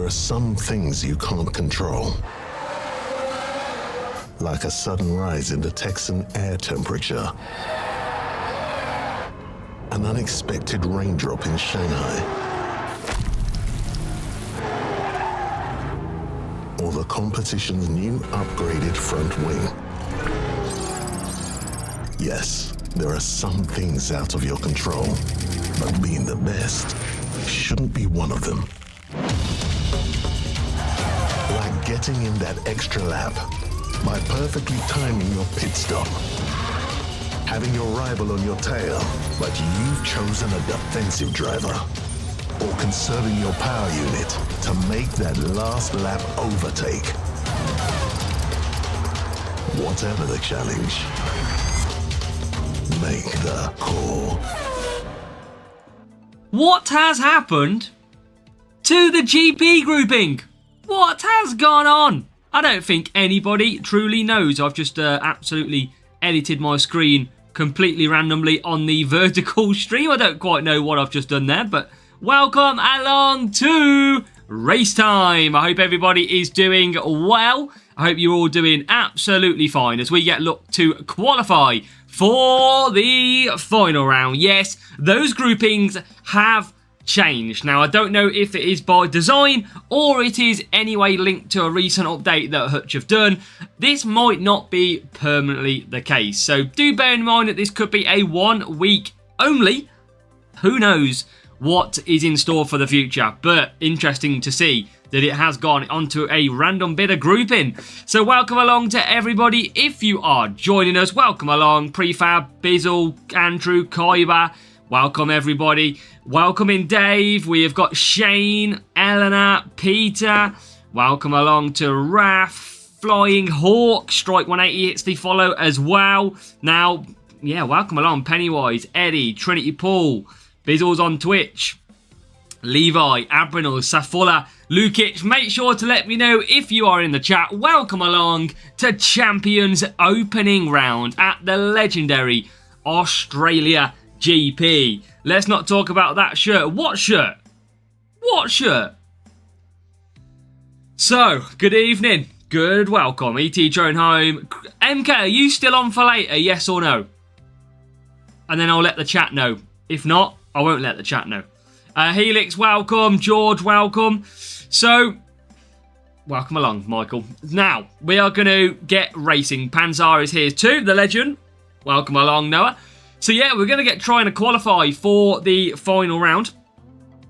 There are some things you can't control. Like a sudden rise in the Texan air temperature. An unexpected raindrop in Shanghai. Or the competition's new upgraded front wing. Yes, there are some things out of your control, but being the best shouldn't be one of them. Like getting in that extra lap by perfectly timing your pit stop. Having your rival on your tail, but you've chosen a defensive driver. Or conserving your power unit to make that last lap overtake. Whatever the challenge, make the call. What has happened to the GP grouping? What has gone on? I don't think anybody truly knows. I've just absolutely edited my screen completely randomly on the vertical stream. I don't quite know what I've just done there, but welcome along to Race Time. I hope everybody is doing well. I hope you're all doing absolutely fine as we get look to qualify for the final round. Yes, those groupings have changed. Now, I don't know if it is by design or it is anyway linked to a recent update that Hutch have done. This might not be permanently the case. So do bear in mind that this could be a 1 week only. Who knows what is in store for the future, but interesting to see that it has gone onto a random bit of grouping. So welcome along to everybody. If you are joining us, welcome along. Prefab, Bizzle, Andrew, Kyber, welcome everybody. Welcome in Dave. We have got Shane, Eleanor, Peter. Welcome along to Raf, Flying Hawk, Strike 180 hits the follow as well. Now, yeah, welcome along. Pennywise, Eddie, Trinity Paul, Bizzle's on Twitch, Levi, Abrinal, Safola, Lukic. Make sure to let me know if you are in the chat. Welcome along to Champions opening round at the legendary Australia GP. Let's not talk about that shirt. What shirt? What shirt? So, good evening. Good welcome. ET drone home. MK, are you still on for later? Yes or no? And then I'll let the chat know. If not, I won't let the chat know. Helix, welcome. George, welcome. So, welcome along, Michael. Now, we are going to get racing. Panzar is here too, the legend. Welcome along, Noah. So, yeah, we're going to get trying to qualify for the final round.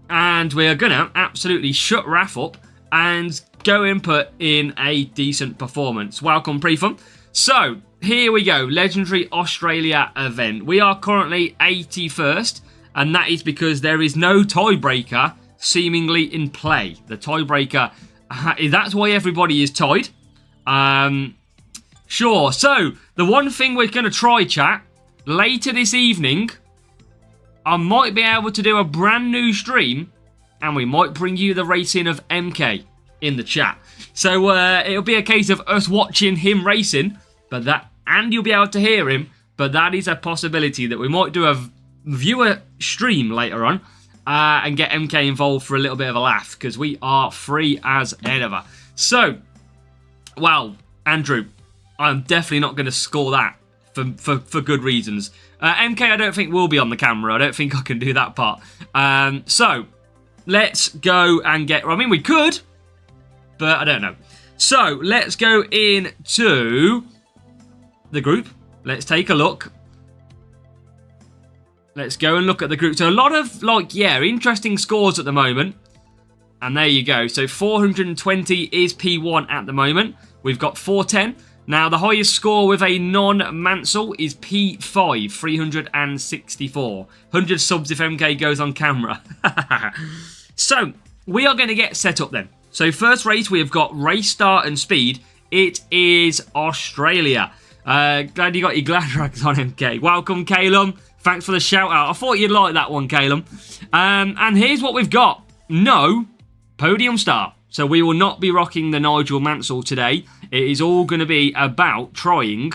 And we're going to absolutely shut Raf up and go and put in a decent performance. Welcome, Prefum. So, here we go. Legendary Australia event. We are currently 81st. And that is because there is no tiebreaker seemingly in play. The tiebreaker, that's why everybody is tied. Sure. So, the one thing we're going to try, chat, later this evening, I might be able to do a brand new stream. And we might bring you the racing of MK in the chat. So, it'll be a case of us watching him racing. And you'll be able to hear him. But that is a possibility that we might do a viewer stream later on and get MK involved for a little bit of a laugh because we are free as ever. So, well, Andrew, I'm definitely not going to score that for good reasons. MK, I don't think will be on the camera. I don't think I can do that part. So, let's go and get... I mean, we could, but I don't know. So, let's go into the group. Let's take a look. Let's go and look at the group. So a lot of, interesting scores at the moment. And there you go. So 420 is P1 at the moment. We've got 410. Now, the highest score with a non-Mansell is P5, 364. 100 subs if MK goes on camera. So, we are going to get set up then. So, first race, we have got race start and speed. It is Australia. Glad you got your glad rags on, MK. Welcome, Calum. Thanks for the shout out. I thought you'd like that one, Calum. And here's what we've got. No podium start. So we will not be rocking the Nigel Mansell today. It is all going to be about trying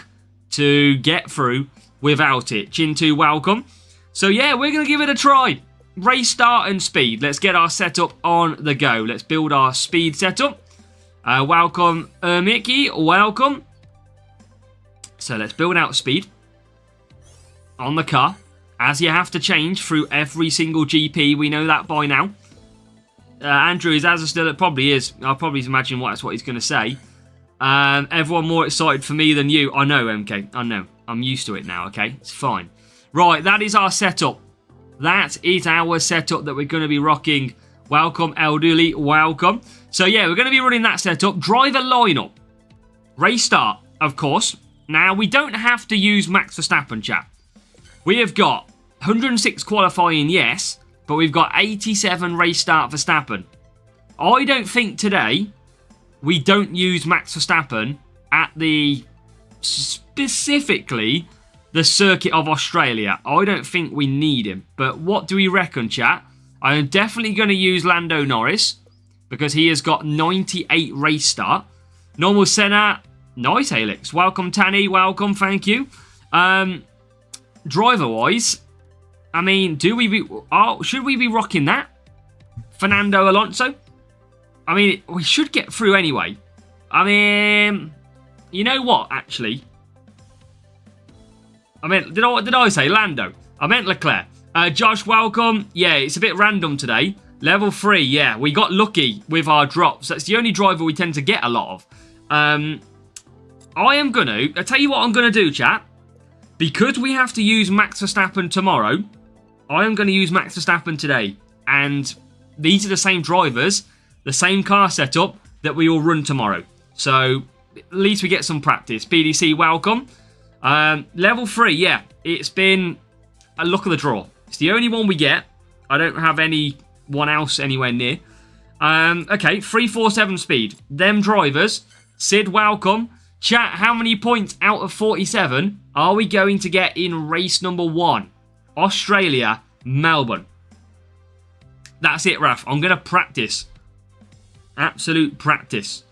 to get through without it. Chintu, welcome. So yeah, we're going to give it a try. race start and speed. Let's get our setup on the go. Let's build our speed setup. Welcome, Mickey. Welcome. So let's build out speed on the car. As you have to change through every single GP. We know that by now. Andrew is as still. It probably is. I'll probably imagine that's what he's going to say. Everyone more excited for me than you. I know, MK. I know. I'm used to it now, okay? It's fine. Right, that is our setup. That is our setup that we're going to be rocking. Welcome, Elderly. Welcome. So, yeah, we're going to be running that setup. Driver lineup. Race start, of course. Now, we don't have to use Max Verstappen, chat. We have got 106 qualifying, yes, but we've got 87 race start Verstappen. I don't think today we don't use Max Verstappen at the, specifically, the circuit of Australia. I don't think we need him. But what do we reckon, chat? I am definitely going to use Lando Norris because he has got 98 race start. Normal Senna, nice, Helix. Welcome, Tanny. Welcome, thank you. Driver-wise, I mean, should we be rocking that? Fernando Alonso? I mean, we should get through anyway. I mean, you know what, actually? I meant, did I say Lando? I meant Leclerc. Josh, welcome. Yeah, it's a bit random today. Level 3, yeah, we got lucky with our drops. That's the only driver we tend to get a lot of. I'll tell you what I'm going to do, chat. Because we have to use Max Verstappen tomorrow, I am going to use Max Verstappen today. And these are the same drivers, the same car setup that we will run tomorrow. So, at least we get some practice. PDC, welcome. Level 3, yeah, it's been a luck of the draw. It's the only one we get. I don't have anyone else anywhere near. Okay, 347 speed. Them drivers. Sid, welcome. Chat, how many points out of 47 are we going to get in race number 1? Australia, Melbourne. That's it, Raf. I'm going to practice. Absolute practice.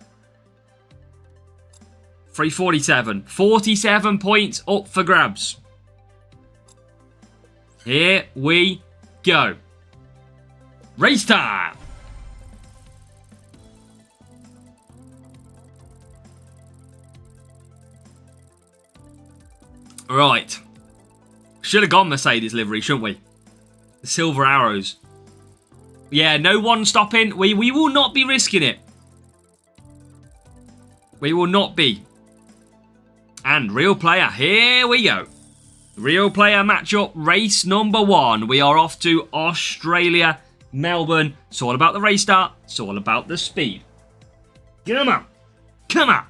347. 47 points up for grabs. Here we go. Race time. Right. Should have gone Mercedes livery, shouldn't we? The silver arrows. Yeah, no one stopping. We will not be risking it. We will not be. And real player, here we go. Real player matchup, race number 1. We are off to Australia, Melbourne. It's all about the race start. It's all about the speed. Come on. Come on.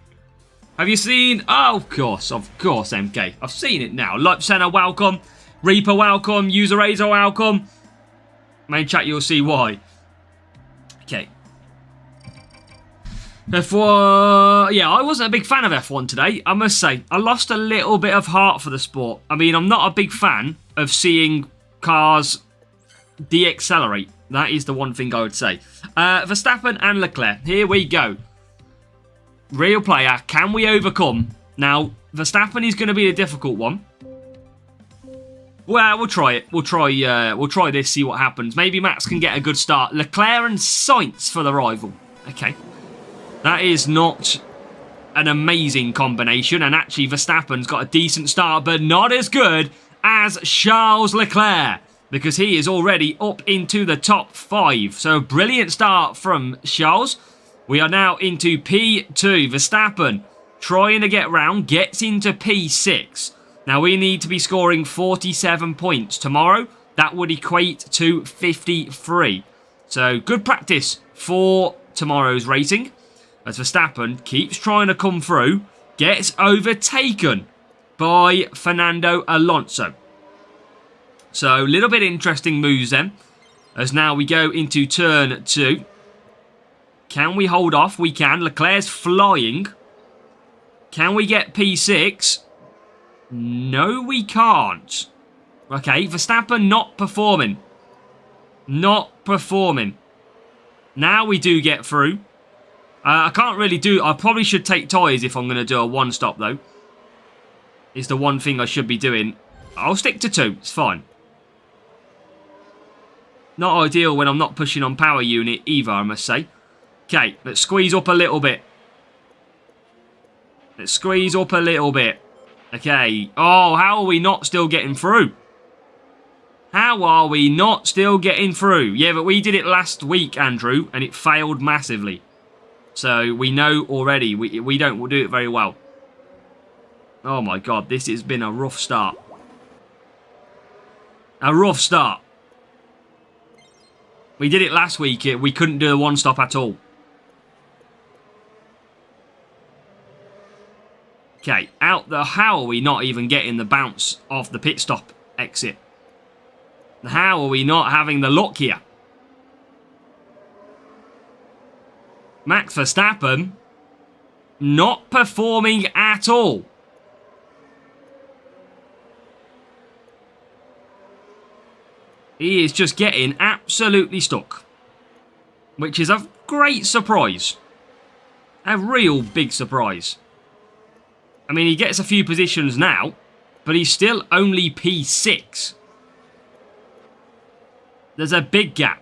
Have you seen? Oh, of course, MK. I've seen it now. Light Center, welcome. Reaper, welcome. User Razor, welcome. Main chat, you'll see why. Okay. F1, yeah, I wasn't a big fan of F1 today, I must say. I lost a little bit of heart for the sport. I mean, I'm not a big fan of seeing cars de-accelerate. That is the one thing I would say. Verstappen and Leclerc, here we go. Real player, can we overcome? Now, Verstappen is going to be a difficult one. Well, we'll try it. We'll try this, see what happens. Maybe Max can get a good start. Leclerc and Sainz for the rival. Okay. That is not an amazing combination. And actually, Verstappen's got a decent start, but not as good as Charles Leclerc, because he is already up into the top 5. So, brilliant start from Charles. We are now into P2. Verstappen trying to get round, gets into P6. Now, we need to be scoring 47 points tomorrow. That would equate to 53. So, good practice for tomorrow's racing. As Verstappen keeps trying to come through, gets overtaken by Fernando Alonso. So, a little bit interesting moves then. As now we go into turn 2. Can we hold off? We can. Leclerc's flying. Can we get P6? No, we can't. Okay, Verstappen not performing. Not performing. Now we do get through. I can't really do... I probably should take tyres if I'm going to do a one-stop, though. Is the one thing I should be doing. I'll stick to 2. It's fine. Not ideal when I'm not pushing on power unit either, I must say. Okay, let's squeeze up a little bit. Let's squeeze up a little bit. Okay. Oh, how are we not still getting through? How are we not still getting through? Yeah, but we did it last week, Andrew, and it failed massively. So we know already we don't do it very well. Oh my god, this has been a rough start. A rough start. We did it last week. We couldn't do a one-stop at all. Okay, how are we not even getting the bounce off the pit stop exit? How are we not having the luck here? Max Verstappen not performing at all. He is just getting absolutely stuck. Which is a great surprise. A real big surprise. I mean, he gets a few positions now, but he's still only P6. There's a big gap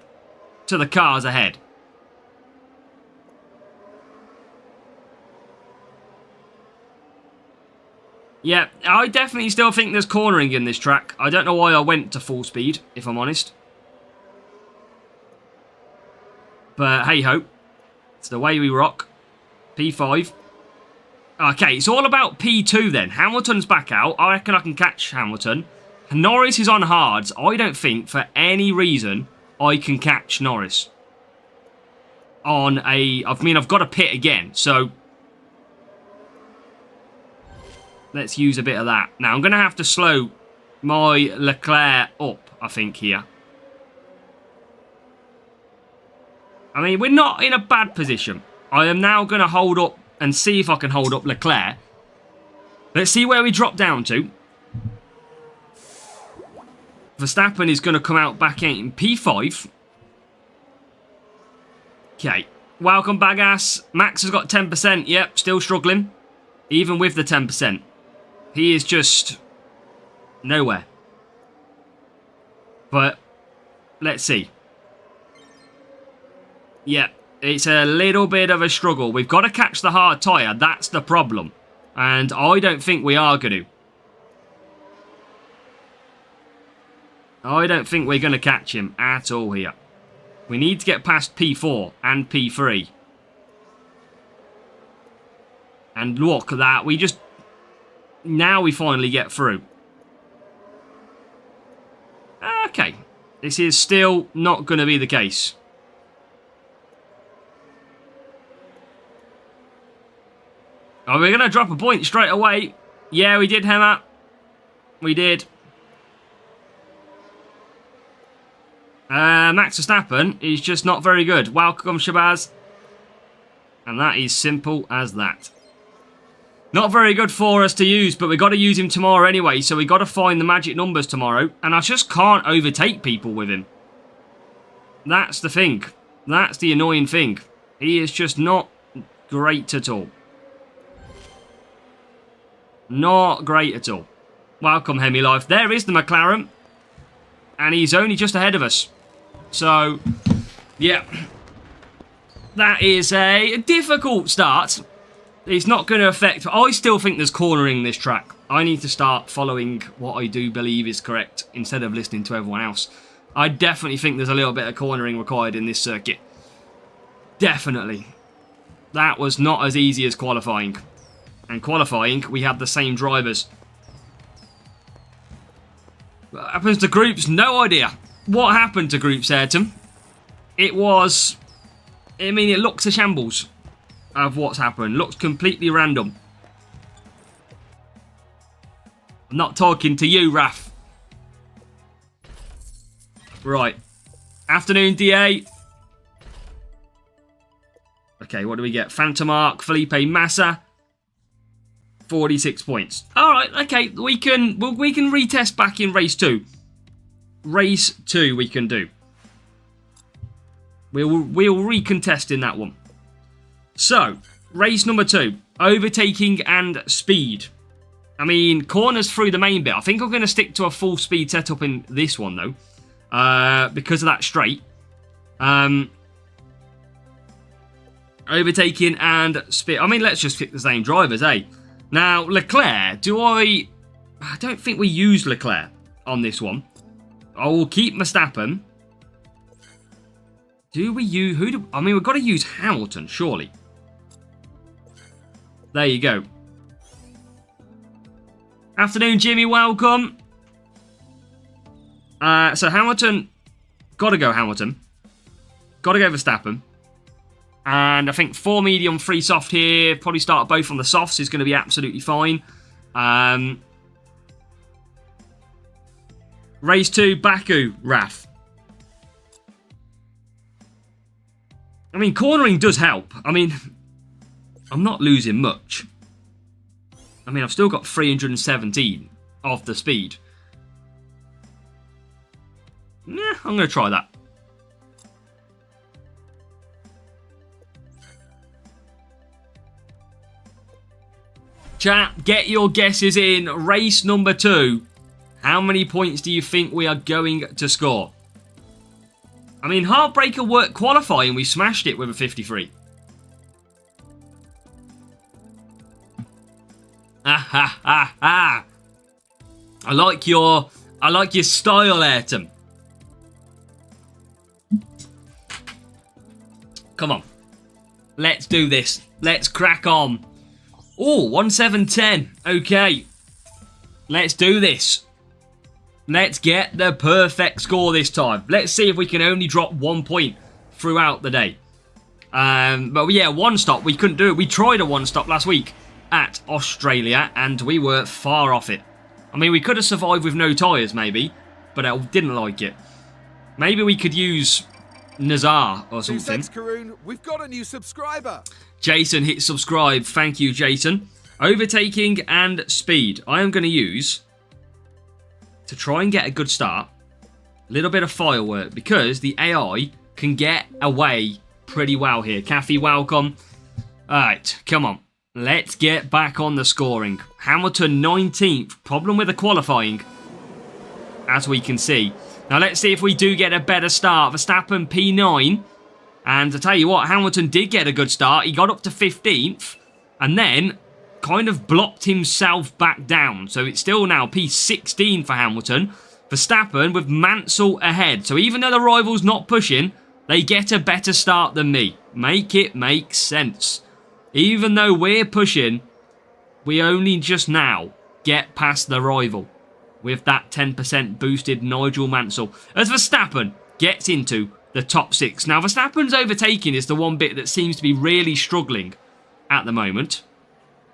to the cars ahead. Yeah, I definitely still think there's cornering in this track. I don't know why I went to full speed, if I'm honest. But hey-ho. It's the way we rock. P5. Okay, it's all about P2 then. Hamilton's back out. I reckon I can catch Hamilton. Norris is on hards. I don't think, for any reason, I can catch Norris. I've got to pit again, so... let's use a bit of that. Now, I'm going to have to slow my Leclerc up, I think, here. I mean, we're not in a bad position. I am now going to hold up and see if I can hold up Leclerc. Let's see where we drop down to. Verstappen is going to come out back in P5. Okay. Welcome, Bagass. Max has got 10%. Yep, still struggling. Even with the 10%. He is just nowhere. But let's see. Yeah, it's a little bit of a struggle. We've got to catch the hard tyre. That's the problem. And I don't think we are going to. I don't think we're going to catch him at all here. We need to get past P4 and P3. And look at that. We just... now we finally get through. Okay. This is still not going to be the case. Are we going to drop a point straight away? Yeah, we did, Hammer. We did. Max Verstappen is just not very good. Welcome, Shabazz. And that is simple as that. Not very good for us to use, but we've got to use him tomorrow anyway, so we've got to find the magic numbers tomorrow, and I just can't overtake people with him. That's the thing. That's the annoying thing. He is just not great at all. Not great at all. Welcome, Hemi Life. There is the McLaren, and he's only just ahead of us. So, yeah. That is a difficult start. It's not going to affect... I still think there's cornering this track. I need to start following what I do believe is correct instead of listening to everyone else. I definitely think there's a little bit of cornering required in this circuit. Definitely. That was not as easy as qualifying. And qualifying, we had the same drivers. What happens to groups? No idea. What happened to groups, Ayrton? It was... I mean, it looks a shambles of what's happened. Looks completely random. I'm not talking to you, Raf. Right. Afternoon, DA. Okay, what do we get? Phantomark, Felipe Massa. 46 points. Alright, okay. We can retest back in race 2. Race 2 we can do. We'll recontest in that one. So, race number 2. Overtaking and speed. I mean, corners through the main bit. I think I'm going to stick to a full speed setup in this one, though. because of that straight. Overtaking and speed. I mean, let's just pick the same drivers, eh? Now, Leclerc, I don't think we use Leclerc on this one. I will keep Verstappen. Do we use... I mean, we've got to use Hamilton, surely. There you go. Afternoon, Jimmy. Welcome. So Hamilton. Got to go Hamilton. Got to go Verstappen. And I think 4 medium, 3 soft here. Probably start both on the softs is going to be absolutely fine. Race 2, Baku, Raf. I mean, cornering does help. I mean, I'm not losing much. I mean, I've still got 317 of the speed. Yeah, I'm going to try that. Chat, get your guesses in. Race number 2. How many points do you think we are going to score? I mean, Heartbreaker worked qualifying. We smashed it with a 53. Ah ha ha ha. I like your style, Ayrton. Come on. Let's do this. Let's crack on. Oh, 1710. Okay. Let's do this. Let's get the perfect score this time. Let's see if we can only drop 1 point throughout the day. But yeah, 1 stop. We couldn't do it. We tried a 1 stop last week at Australia, and we were far off it. I mean, we could have survived with no tyres, maybe, but I didn't like it. Maybe we could use Nazar or something. Thanks, Karun. We've got a new subscriber. Jason hit subscribe. Thank you, Jason. Overtaking and speed. I am going to use, to try and get a good start, a little bit of firework, because the AI can get away pretty well here. Kathy, welcome. Alright, come on. Let's get back on the scoring. Hamilton 19th. Problem with the qualifying, as we can see. Now let's see if we do get a better start. Verstappen P9. And I tell you what, Hamilton did get a good start. He got up to 15th. And then kind of blocked himself back down. So it's still now P16 for Hamilton. Verstappen with Mansell ahead. So even though the rival's not pushing, they get a better start than me. Make it make sense. Even though we're pushing, we only just now get past the rival with that 10% boosted Nigel Mansell. As Verstappen gets into the top 6. Now, Verstappen's overtaking is the one bit that seems to be really struggling at the moment.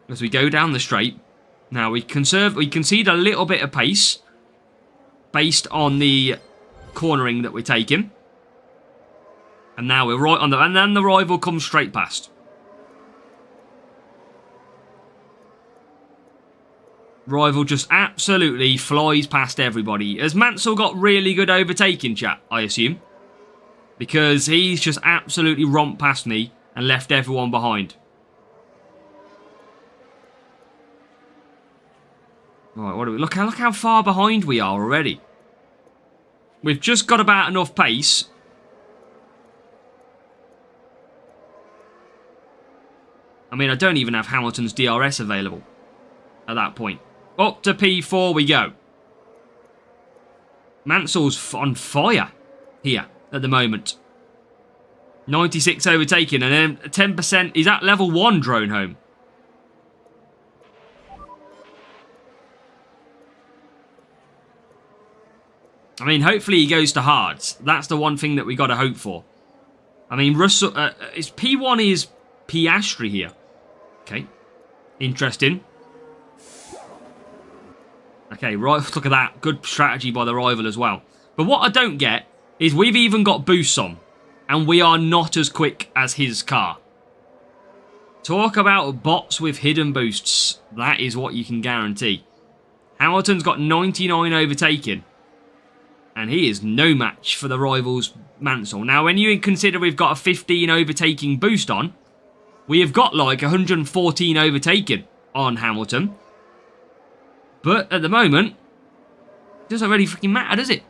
As we go down the straight. Now, we concede a little bit of pace based on the cornering that we're taking. And now we're right on the... And then the rival comes straight past. Rival just absolutely flies past everybody. Has Mansell got really good overtaking, chat, I assume? Because he's just absolutely romped past me and left everyone behind. Right, what do we... Look how far behind we are already. We've just got about enough pace. I mean, I don't even have Hamilton's DRS available at that point. Up to P4 we go. Mansell's on fire here at the moment. 96 overtaken, and then 10%. He's at level 1 drone home. I mean, hopefully he goes to hards. That's the one thing that we got to hope for. I mean, Russell... is P1 is Piastri here. Okay. Interesting. Okay, right, look at that. Good strategy by the rival as well. But what I don't get is we've even got boosts on. And we are not as quick as his car. Talk about bots with hidden boosts. That is what you can guarantee. Hamilton's got 99 overtaken. And he is no match for the rival's Mansell. Now, when you consider we've got a 15 overtaking boost on, we have got like 114 overtaken on Hamilton. But at the moment, it doesn't really freaking matter, does it?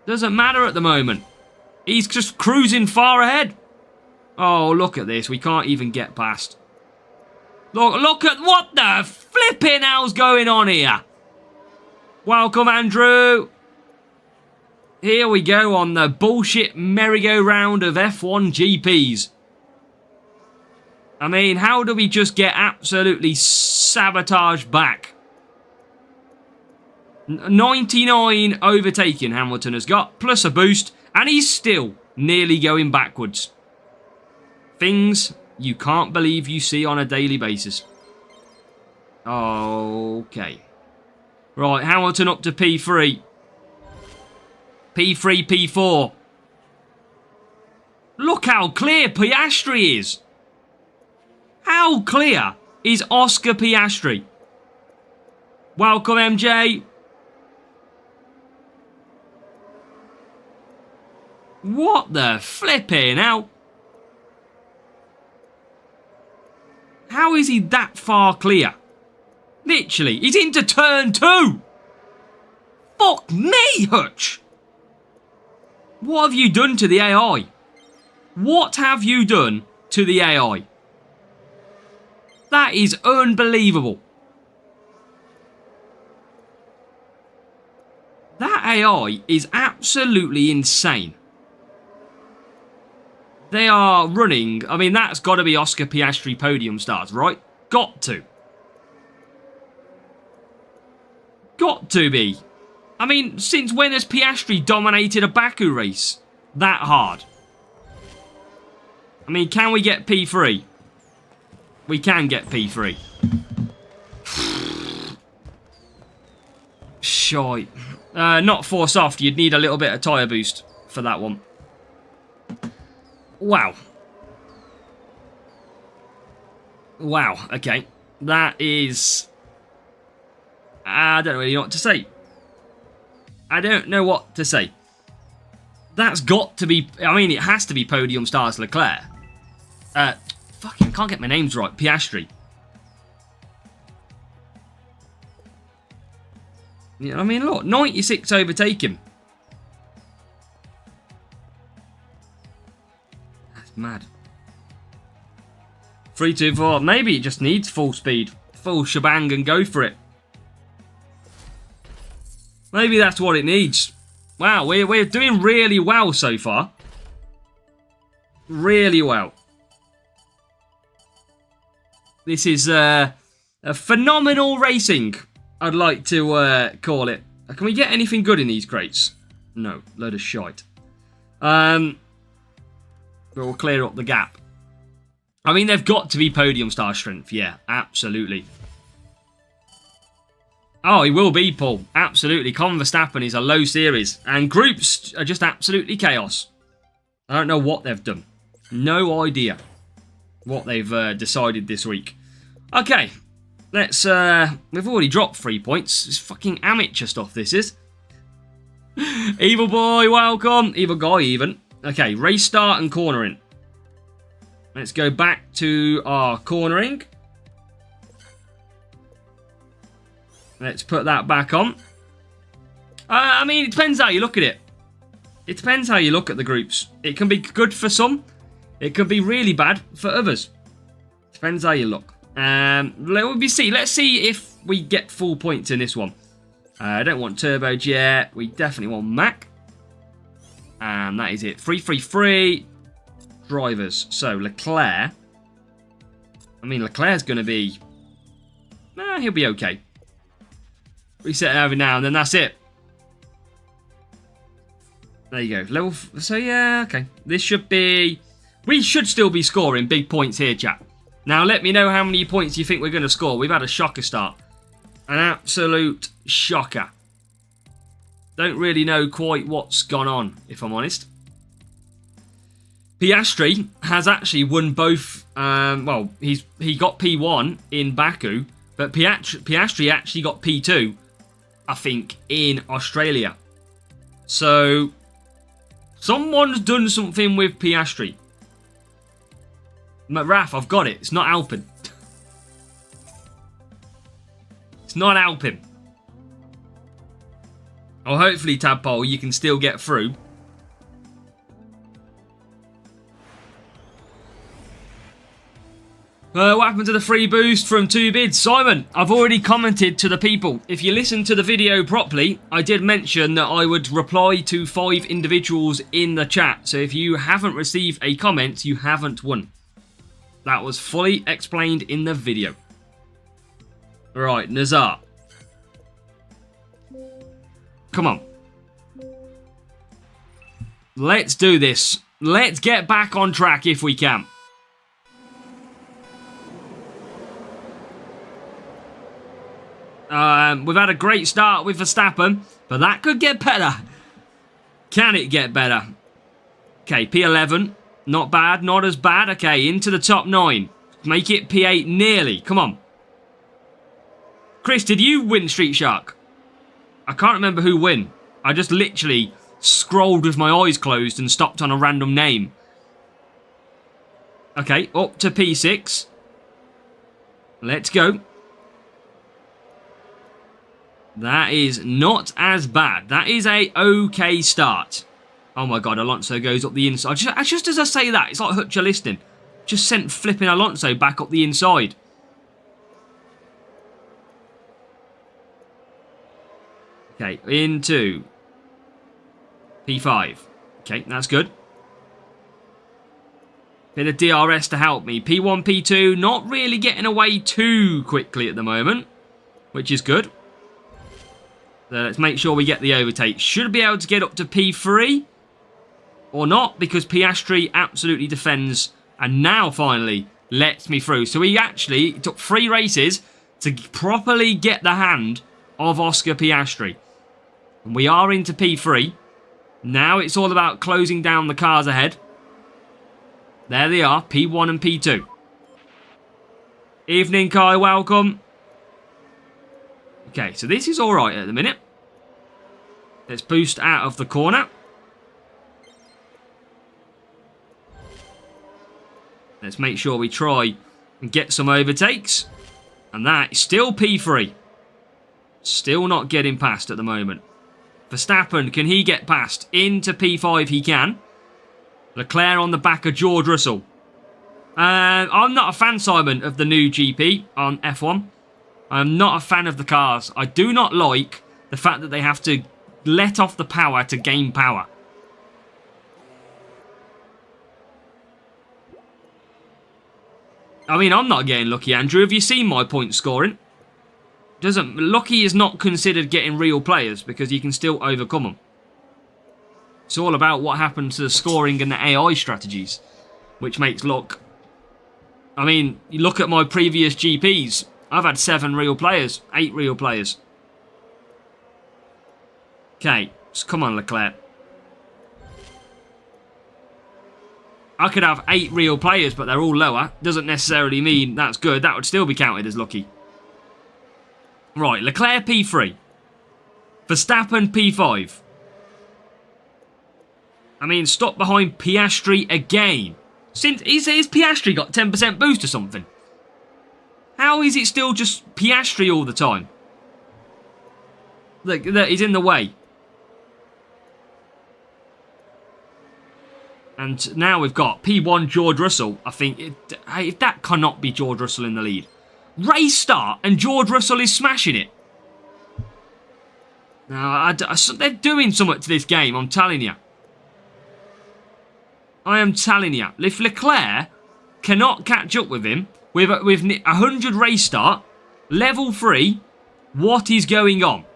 Doesn't matter at the moment. He's just cruising far ahead. Oh, look at this. We can't even get past. Look at what the flipping hell's going on here. Welcome, Andrew. Here we go on the bullshit merry-go-round of F1 GPs. I mean, how do we just get absolutely sabotaged back? 99 overtaking Hamilton has got, plus a boost, and he's still nearly going backwards. Things you can't believe you see on a daily basis. Okay. Right, Hamilton up to P3. P3, P4. Look how clear Piastri is. How clear is Oscar Piastri? Welcome, MJ. What the flipping hell? How is he that far clear? Literally, he's into turn 2. Fuck me, Hutch. What have you done to the AI? What have you done to the AI? That is unbelievable. That AI is absolutely insane. They are running... I mean, that's got to be Oscar Piastri podium stars, right? Got to. Got to be. I mean, since when has Piastri dominated a Baku race that hard? I mean, can we get P3? We can get P3. Shite. Not for soft. You'd need a little bit of tyre boost for that one. Wow. Wow, okay. That is... I don't really know what to say. I don't know what to say. That's got to be... I mean, it has to be podium stars Leclerc. Fucking can't get my names right. Piastri. Yeah, I mean, look. 96 overtaking. That's mad. 3, 2, 4. Maybe it just needs full speed. Full shebang and go for it. Maybe that's what it needs. Wow, we're doing really well so far. Really well. This is a phenomenal racing, I'd like to call it. Can we get anything good in these crates? No, load of shite. But we'll clear up the gap. I mean, they've got to be podium star strength. Yeah, absolutely. Oh, he will be, Paul. Absolutely. Con Verstappen is a low series. And groups are just absolutely chaos. I don't know what they've done. No idea what they've decided this week. Okay. Let's... we've already dropped 3 points. It's fucking amateur stuff, this is. Evil boy, welcome. Evil guy, even. Okay, race start and cornering. Let's go back to our cornering. Let's put that back on. I mean, it depends how you look at it. It depends how you look at the groups. It can be good for some. It can be really bad for others. Depends how you look. Let's see if we get full points in this one. I don't want Turbojet. We definitely want Mac. And that is it. 3-3-3 drivers. So, Leclerc. I mean, Leclerc's going to be... he'll be okay. Reset every now and then, that's it. There you go. So, yeah, okay. This should be... We should still be scoring big points here, chat. Now, let me know how many points you think we're going to score. We've had a shocker start. An absolute shocker. Don't really know quite what's gone on, if I'm honest. Piastri has actually won both... well, he got P1 in Baku, but Piastri actually got P2, I think, in Australia. So, someone's done something with Piastri. Raf, I've got it. It's not Alpine. It's not Alpine. Or hopefully, Tadpole, you can still get through. What happened to the free boost from 2 bids? Simon, I've already commented to the people. If you listen to the video properly, I did mention that I would reply to 5 individuals in the chat. So if you haven't received a comment, you haven't won. That was fully explained in the video. Right, Nazar. Come on. Let's do this. Let's get back on track if we can. We've had a great start with Verstappen, but that could get better. Can it get better? Okay, P11. Not bad, not as bad. Okay, into the top 9. Make it P8 nearly. Come on. Chris, did you win Street Shark? I can't remember who won. I just literally scrolled with my eyes closed and stopped on a random name. Okay, up to P6. Let's go. That is not as bad. That is a okay start. Oh my god, Alonso goes up the inside. Just as I say that, it's like Hutcher listening. Just sent flipping Alonso back up the inside. Okay, into P5. Okay, that's good. Bit of DRS to help me. P1, P2, not really getting away too quickly at the moment, which is good. So let's make sure we get the overtake. Should be able to get up to P3 or not, because Piastri absolutely defends and now finally lets me through. So he actually took 3 races to properly get the hand of Oscar Piastri. And we are into P3. Now it's all about closing down the cars ahead. There they are, P1 and P2. Evening, Kai, welcome. Okay, so this is alright at the minute. Let's boost out of the corner. Let's make sure we try and get some overtakes. And that is still P3. Still not getting past at the moment. Verstappen, can he get past? Into P5 he can. Leclerc on the back of George Russell. I'm not a fan, Simon, of the new GP on F1. I'm not a fan of the cars. I do not like the fact that they have to let off the power to gain power. I mean, I'm not getting lucky, Andrew. Have you seen my point scoring? Lucky is not considered getting real players because you can still overcome them. It's all about what happens to the scoring and the AI strategies, which makes luck. I mean, you look at my previous GPs. I've had 7 real players, 8 real players. Okay, so come on, Leclerc. I could have 8 real players, but they're all lower. Doesn't necessarily mean that's good. That would still be counted as lucky. Right, Leclerc P3. Verstappen P5. I mean, stop behind Piastri again. Since is Piastri got 10% boost or something? How is it still just Piastri all the time? Look, he's in the way. And now we've got P1 George Russell. I think that cannot be George Russell in the lead. Race start and George Russell is smashing it. Now, they're doing something to this game, I'm telling you. I am telling you. If Leclerc cannot catch up with him with 100 race start, level 3, what is going on?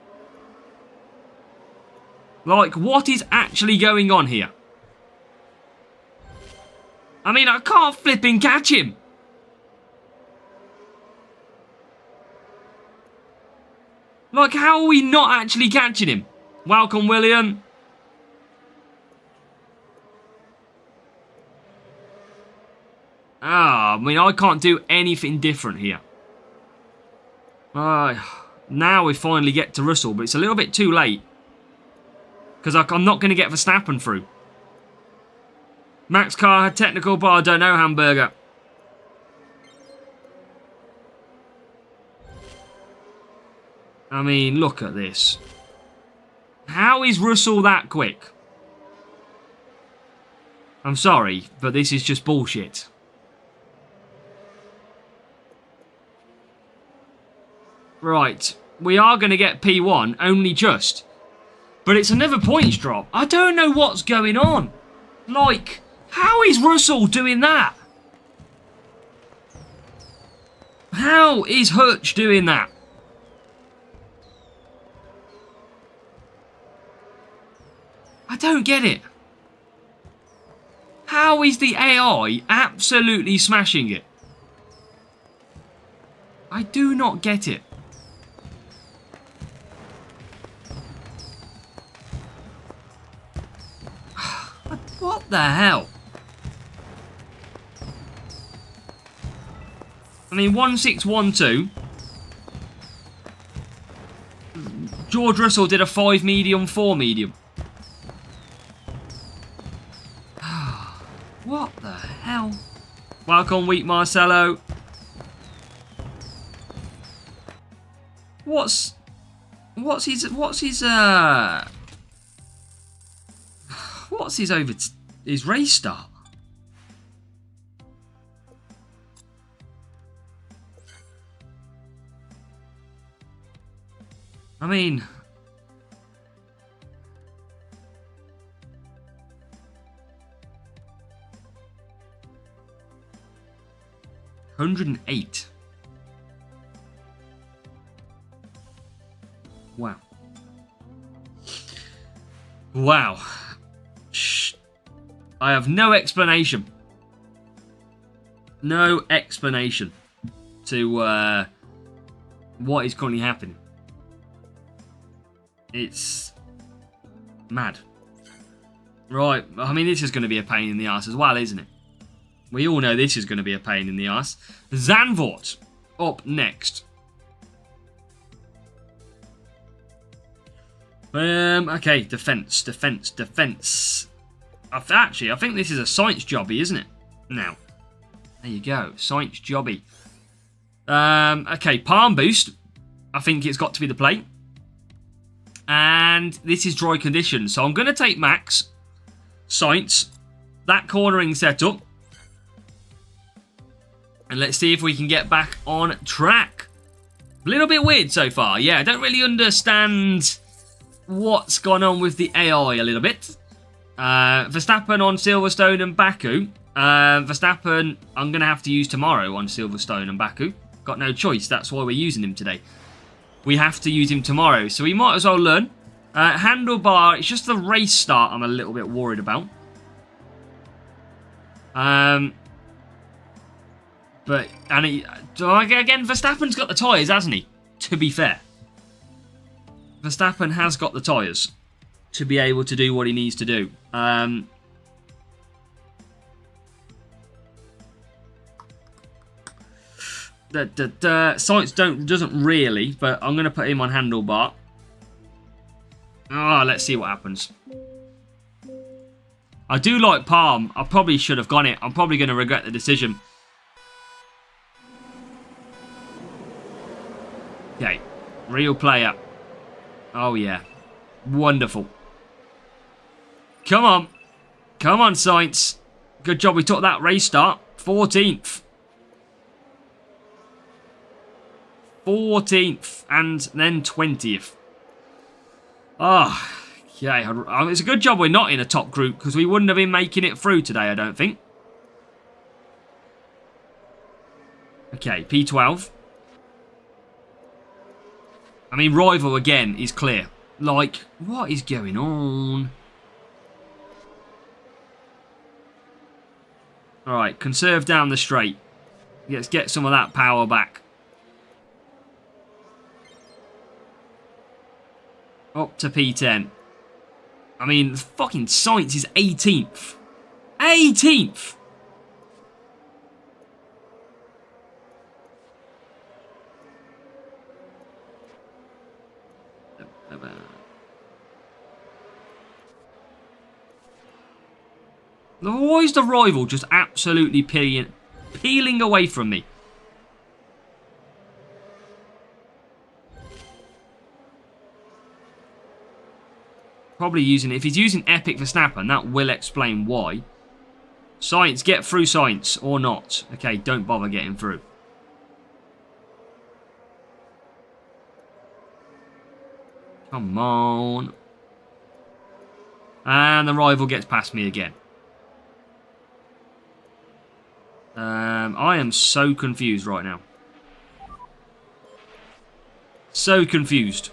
Like, what is actually going on here? I mean, I can't flipping catch him. Like, how are we not actually catching him? Welcome, William. I mean, I can't do anything different here. Now we finally get to Russell, but it's a little bit too late. Because I'm not going to get Verstappen through. Max car had technical, but I don't know, Hamburger. I mean, look at this. How is Russell that quick? I'm sorry, but this is just bullshit. Right, we are going to get P1, only just. But it's another points drop. I don't know what's going on. Like, how is Russell doing that? How is Hutch doing that? I don't get it. How is the AI absolutely smashing it? I do not get it. What the hell? I mean, 1612. George Russell did a 5 medium, 4 medium. What the hell? Welcome, Wheat Marcelo. What's his his race start? I mean, $108. Wow. Wow. I have no explanation. No explanation to what is currently happening. It's mad. Right, I mean, this is going to be a pain in the arse as well, isn't it? We all know this is going to be a pain in the arse. Zandvoort up next. Okay, defence. Actually, I think this is a science jobby, isn't it? Now, there you go, science jobby. Okay, palm boost. I think it's got to be the plate. And this is dry conditions, so I'm going to take Max, science, that cornering setup. And let's see if we can get back on track. A little bit weird so far. Yeah, I don't really understand what's gone on with the AI a little bit. Verstappen on Silverstone and Baku. Verstappen, I'm going to have to use tomorrow on Silverstone and Baku. Got no choice. That's why we're using him today. We have to use him tomorrow, so we might as well learn. Handlebar, it's just the race start I'm a little bit worried about. But, and again, Verstappen's got the tyres, hasn't he? To be fair. Verstappen has got the tyres to be able to do what he needs to do. Science doesn't really, but I'm going to put him on handlebar. Let's see what happens. I do like Palm. I probably should have gone it. I'm probably going to regret the decision. Okay, real player. Oh yeah, wonderful. Come on, come on, Sainz. Good job we took that race start. 14th. 14th and then 20th. Okay. It's a good job we're not in a top group because we wouldn't have been making it through today, I don't think. Okay, P12. I mean, rival again is clear. Like, what is going on? Alright, conserve down the straight. Let's get some of that power back. Up to P10. I mean, fucking Sainz is 18th. 18th! Why is the rival just absolutely peeling away from me? Probably using... If he's using Epic Verstappen, that will explain why. Science, get through Science. Or not. Okay, don't bother getting through. Come on. And the rival gets past me again. I am so confused right now. So confused.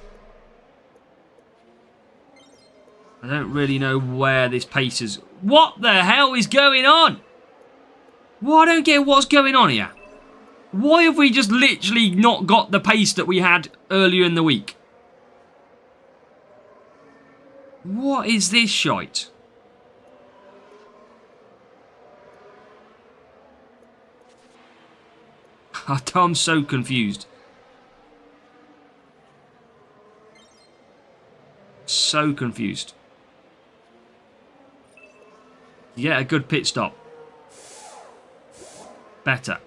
I don't really know where this pace is. What the hell is going on? Well, I don't get what's going on here. Why have we just literally not got the pace that we had earlier in the week? What is this shite? I'm so confused. So confused. Yeah, a good pit stop. Better.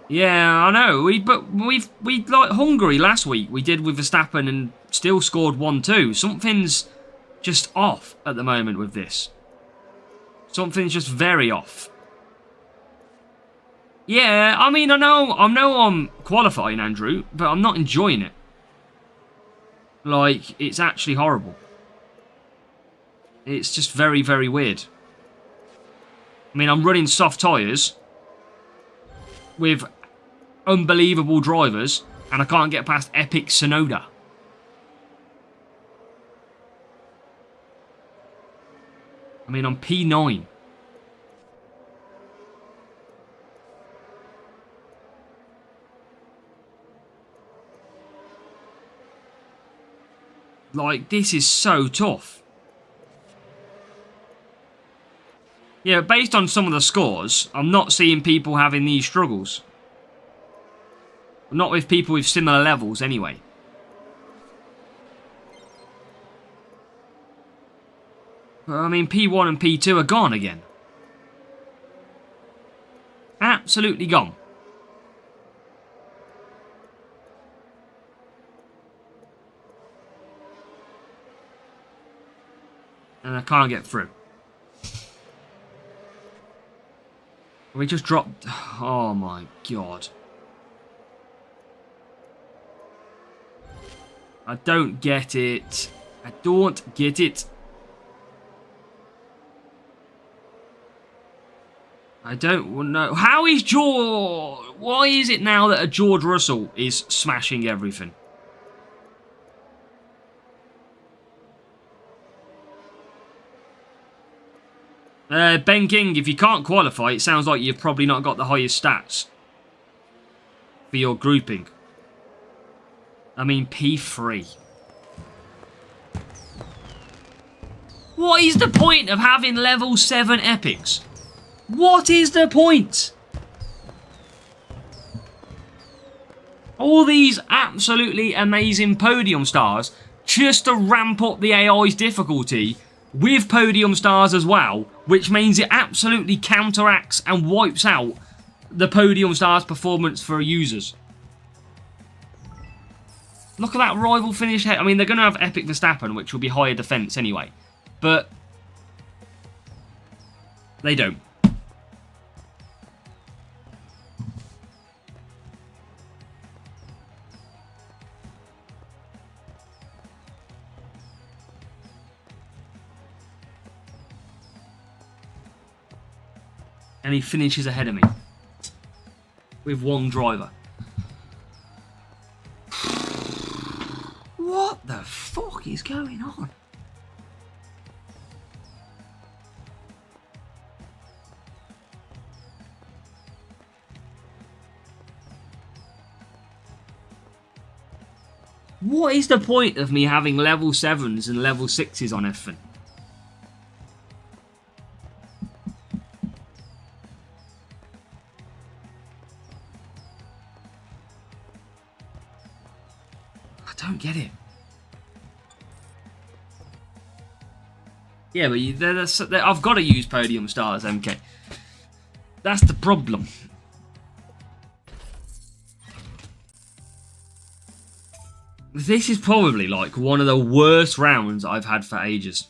Yeah, I know. We like Hungary last week. We did with Verstappen and still scored 1-2. Something's just off at the moment with this. Something's just very off. Yeah, I mean, I know I'm qualifying, Andrew, but I'm not enjoying it. Like, it's actually horrible. It's just very, very weird. I mean, I'm running soft tyres with unbelievable drivers, and I can't get past Epic Sonoda. I mean, I'm P9. Like, this is so tough. Yeah, based on some of the scores, I'm not seeing people having these struggles. Not with people with similar levels, anyway. But, I mean, P1 and P2 are gone again. Absolutely gone. And I can't get through. We just dropped... Oh my god. I don't get it. I don't get it. I don't know. How is George... Why is it now that a George Russell is smashing everything? Ben King, if you can't qualify, it sounds like you've probably not got the highest stats for your grouping. I mean, P3. What is the point of having level 7 epics? What is the point? All these absolutely amazing podium stars just to ramp up the AI's difficulty with podium stars as well, which means it absolutely counteracts and wipes out the podium stars performance for users. Look at that rival finish head. I mean, they're going to have Epic Verstappen, which will be higher defense anyway, but they don't. And he finishes ahead of me with one driver. What the fuck is going on? What is the point of me having level 7s and level 6s on everything? I don't get it. Yeah, but I've got to use podium stars, MK. That's the problem. This is probably like one of the worst rounds I've had for ages.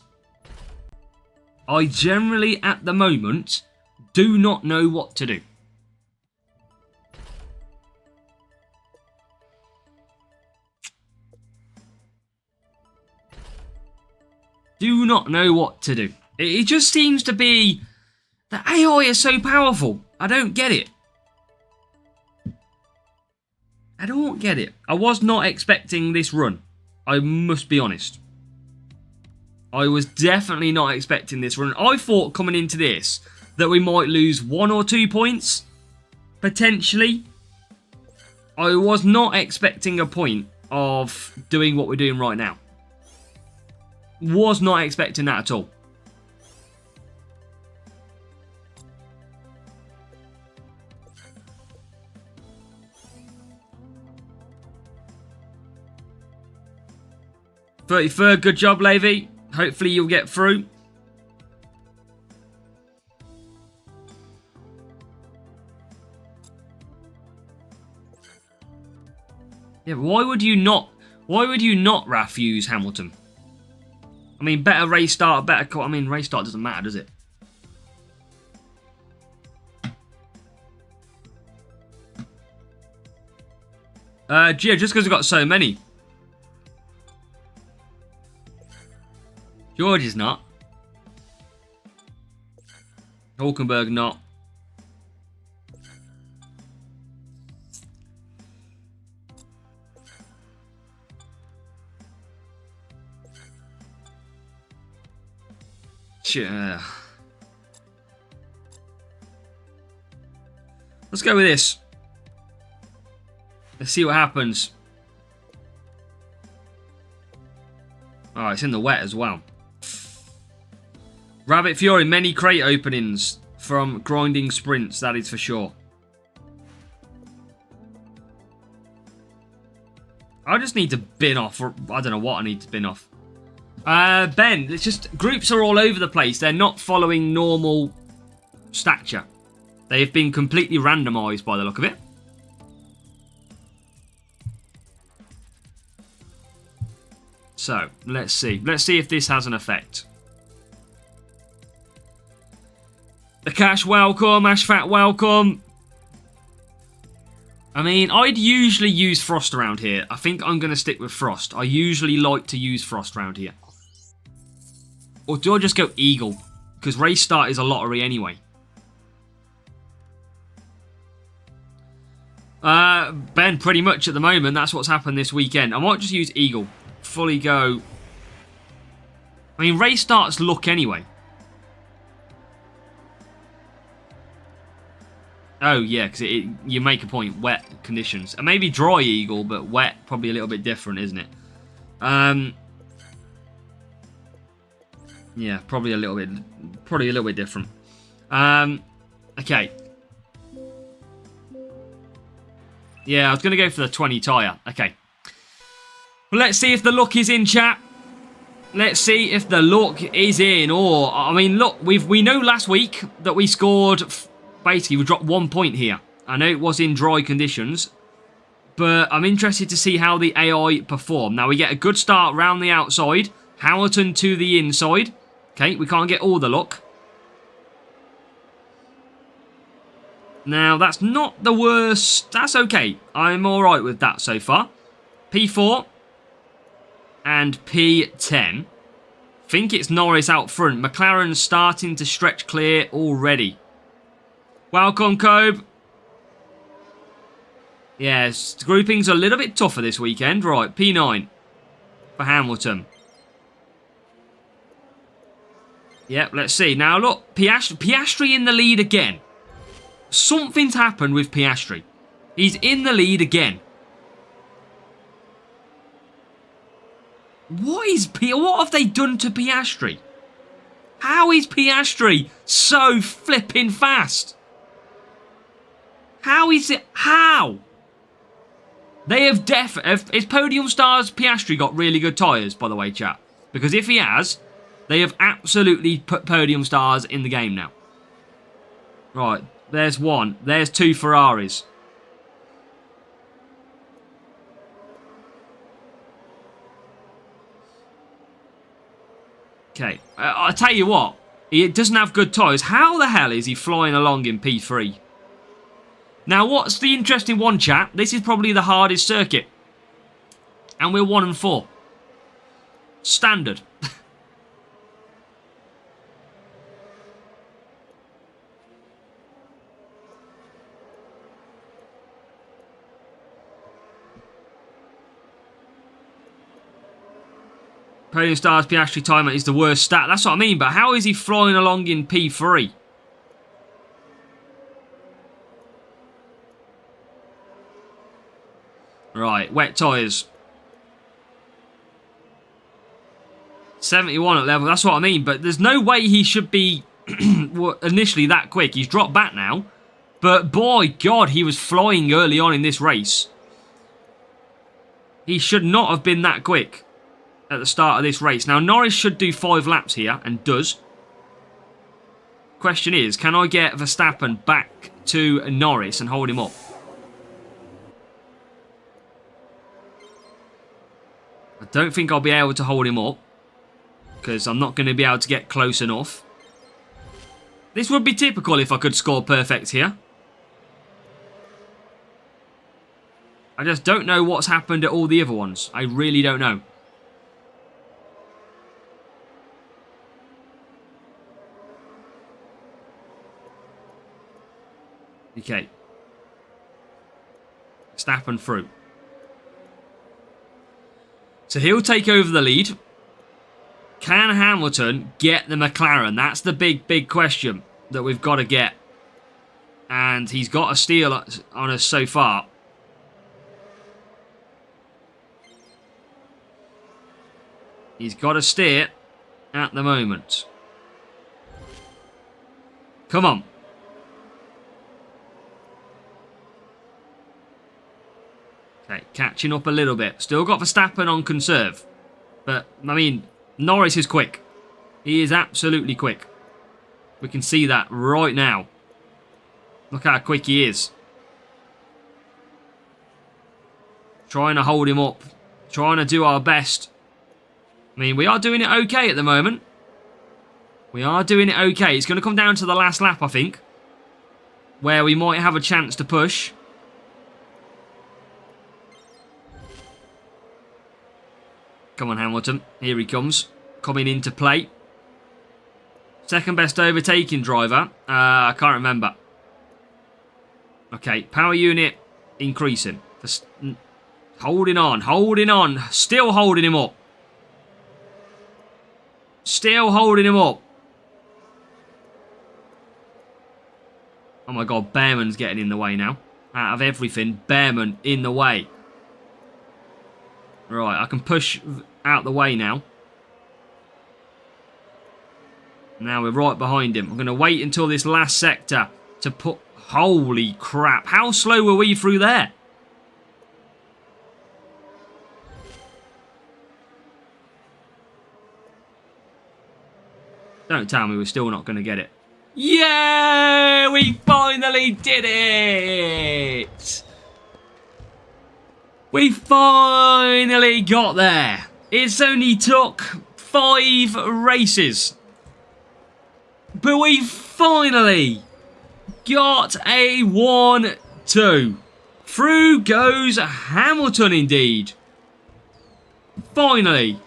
I generally, at the moment, do not know what to do. Do not know what to do. It just seems to be... The AI is so powerful. I don't get it. I don't get it. I was not expecting this run. I must be honest. I was definitely not expecting this run. I thought coming into this that we might lose 1 or 2 points. Potentially. I was not expecting a point of doing what we're doing right now. Was not expecting that at all. "33rd, good job, Levy. Hopefully you'll get through." Yeah, but why would you not, Raf, use Hamilton? I mean, better race start, better... I mean, race start doesn't matter, does it? Yeah, just because we've got so many. George is not. Hulkenberg not. Yeah. Let's go with this. Let's see what happens. Oh, it's in the wet as well. Rabbit Fury, many crate openings from grinding sprints, that is for sure. I just need to bin off. I don't know what I need to bin off. Ben, it's just groups are all over the place. They're not following normal stature. They've been completely randomised by the look of it. So, let's see. Let's see if this has an effect. The Cash, welcome. Ashfat, welcome. I mean, I'd usually use Frost around here. I think I'm going to stick with Frost. I usually like to use Frost around here. Or do I just go Eagle? Because race start is a lottery anyway. Ben, pretty much at the moment, that's what's happened this weekend. I might just use Eagle. Fully go. I mean, race starts luck anyway. Oh, yeah, because you make a point, wet conditions. And maybe dry Eagle, but wet, probably a little bit different, isn't it? Yeah, probably a little bit different. Okay. Yeah, I was going to go for the 20 tyre. Okay. Well, let's see if the luck is in, chat. Let's see if the luck is in. Or, I mean, look, we know last week that we scored... Basically, we dropped 1 point here. I know it was in dry conditions, but I'm interested to see how the AI perform. Now, we get a good start round the outside. Hamilton to the inside. Okay, we can't get all the luck. Now, that's not the worst. That's okay. I'm all right with that so far. P4 and P10. Think it's Norris out front. McLaren's starting to stretch clear already. Welcome, Cobe. Yes, grouping's a little bit tougher this weekend. Right, P9 for Hamilton. Yep, let's see. Now, look, Piastri in the lead again. Something's happened with Piastri. He's in the lead again. What have they done to Piastri? How is Piastri so flipping fast? How is it? How? They have is Podium Stars Piastri got really good tyres, by the way, chat? Because if he has, they have absolutely put Podium Stars in the game now. Right, there's one. There's 2 Ferraris. Okay, I'll tell you what. He doesn't have good tyres. How the hell is he flying along in P3? Now, what's the interesting one, chat? This is probably the hardest circuit. And we're 1 and 4. Standard. Podium stars, Piastri timer is the worst stat. That's what I mean, but how is he flying along in P3? Right, wet tyres. 71 at level, that's what I mean, but there's no way he should be initially that quick. He's dropped back now, but boy, God, he was flying early on in this race. He should not have been that quick at the start of this race. Now, Norris should do 5 laps here, and does. Question is, can I get Verstappen back to Norris and hold him up? I don't think I'll be able to hold him up, because I'm not going to be able to get close enough. This would be typical if I could score perfect here. I just don't know what's happened at all the other ones. I really don't know. Okay. Verstappen through. So he'll take over the lead. Can Hamilton get the McLaren? That's the big question that we've got to get. And he's got a steal on us so far. He's got a steer at the moment. Come on. Okay, catching up a little bit. Still got Verstappen on conserve. But, I mean, Norris is quick. He is absolutely quick. We can see that right now. Look how quick he is. Trying to hold him up. Trying to do our best. I mean, we are doing it okay at the moment. We are doing it okay. It's going to come down to the last lap, I think, where we might have a chance to push. Come on, Hamilton. Here he comes. Coming into play. Second best overtaking driver. I can't remember. Okay, power unit increasing. Holding on. Holding on. Still holding him up. Still holding him up. Oh my God, Behrman's getting in the way now. Out of everything, Behrman in the way. Right, I can push out the way now. Now we're right behind him. I'm going to wait until this last sector to put... Holy crap. How slow were we through there? Don't tell me we're still not going to get it. Yeah! We finally did it! We finally got there. It's only took 5 races. But we finally got a 1-2. Through goes Hamilton indeed. Finally,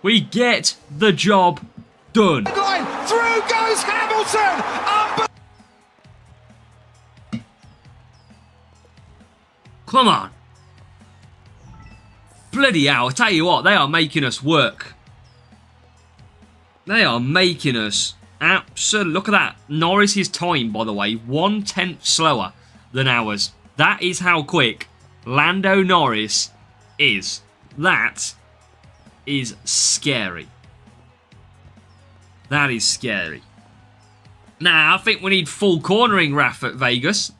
we get the job done. Through goes Hamilton! Come on. Bloody hell, I tell you what, they are making us work. They are making us absolute. Look at that. Norris's time, by the way, 1/10 slower than ours. That is how quick Lando Norris is. That is scary. That is scary. Now, I think we need full cornering, Raf, at Vegas.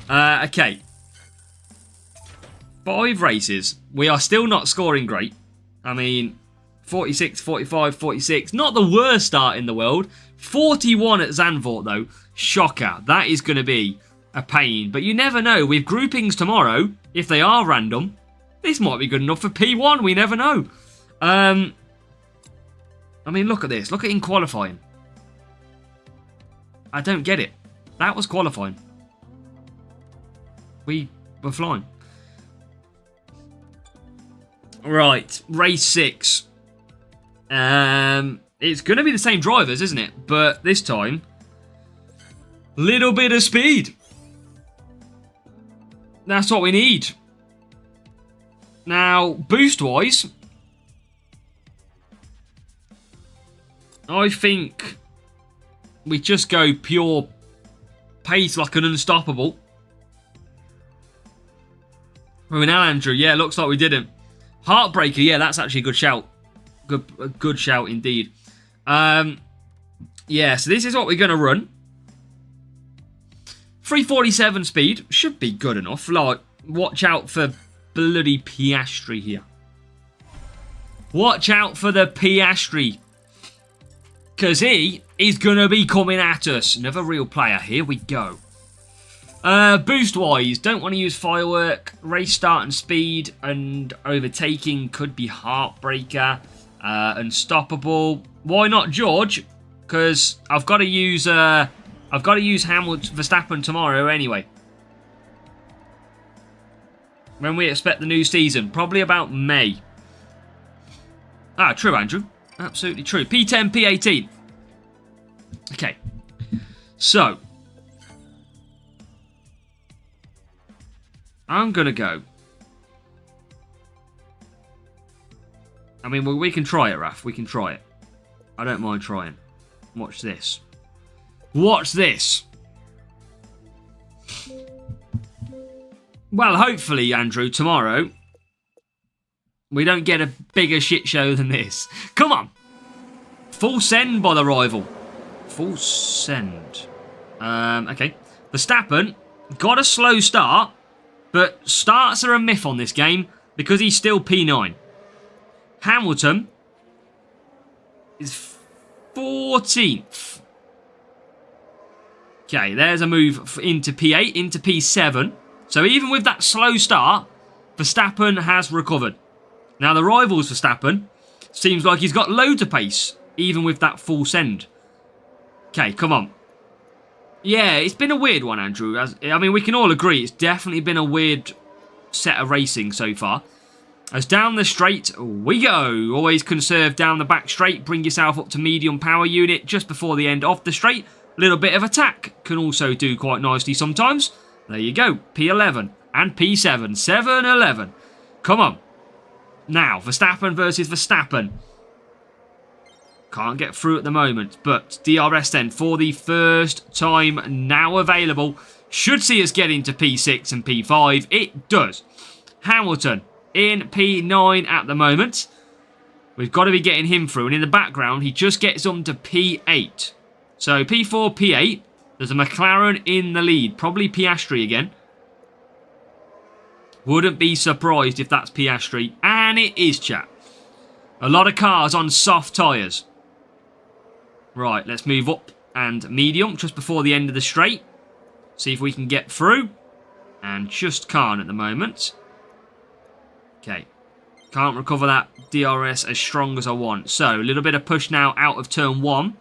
Okay. 5 races. We are still not scoring great. I mean, 46, 45, 46. Not the worst start in the world. 41 at Zandvoort, though. Shocker. That is going to be a pain. But you never know. With groupings tomorrow, if they are random, this might be good enough for P1. We never know. I mean, look at this. Look at in qualifying. I don't get it. That was qualifying. We were flying. Right, race 6. It's going to be the same drivers, isn't it? But this time, little bit of speed. That's what we need. Now, boost-wise, I think we just go pure pace like an unstoppable. Well, now, Andrew, yeah, looks like we didn't. Heartbreaker, yeah, that's actually a good shout. A good shout indeed. Yeah, so this is what we're going to run. 347 speed should be good enough. Like, watch out for bloody Piastri here. Watch out for the Piastri. Because he is going to be coming at us. Another real player. Here we go. Boost-wise, don't want to use firework. Race start and speed and overtaking could be heartbreaker. Unstoppable. Why not George? Because I've got to use Hamilton Verstappen tomorrow anyway. When we expect the new season, probably about May. Ah, true, Andrew. Absolutely true. P10, P18. Okay. So, I'm going to go. I mean, we can try it, Raf. We can try it. I don't mind trying. Watch this. Watch this. Well, hopefully, Andrew, tomorrow, we don't get a bigger shit show than this. Come on. Full send by the rival. Full send. Okay. Verstappen got a slow start, but starts are a myth on this game because he's still P9. Hamilton is 14th. Okay, there's a move into P8, into P7. So even with that slow start, Verstappen has recovered. Now the rivals Verstappen seems like he's got loads of pace, even with that full send. Okay, come on. Yeah, it's been a weird one, Andrew. I mean, we can all agree it's definitely been a weird set of racing so far. As down the straight we go. Always conserve down the back straight. Bring yourself up to medium power unit just before the end of the straight. Little bit of attack can also do quite nicely sometimes. There you go. P11 and P7. 7-11. Come on. Now, Verstappen versus Verstappen. Can't get through at the moment, but DRS then for the first time now available. Should see us get into P6 and P5. It does. Hamilton in P9 at the moment. We've got to be getting him through. And in the background, he just gets on to P8. So P4, P8. There's a McLaren in the lead. Probably Piastri again. Wouldn't be surprised if that's Piastri. And it is, chat. A lot of cars on soft tyres. Right, let's move up and medium just before the end of the straight. See if we can get through. And just can't at the moment. Okay. Can't recover that DRS as strong as I want. So, a little bit of push now out of turn 1.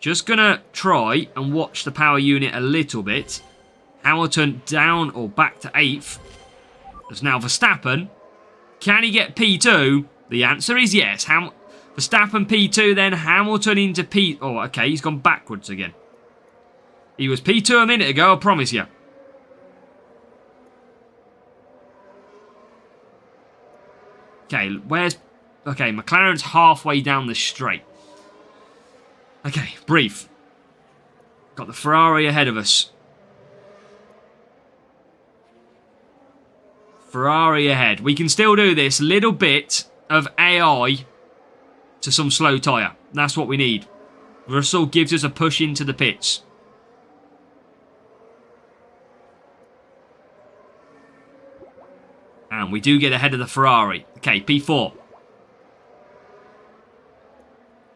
Just going to try and watch the power unit a little bit. Hamilton down or back to 8th. There's now Verstappen. Can he get P2? The answer is yes. Verstappen P2, then Hamilton into P... Oh, okay, he's gone backwards again. He was P2 a minute ago, I promise you. Okay, where's... Okay, McLaren's halfway down the straight. Okay, brief. Got the Ferrari ahead of us. Ferrari ahead. We can still do this. Little bit of AI to some slow tyre. That's what we need. Russell gives us a push into the pits. And we do get ahead of the Ferrari. Okay, P4.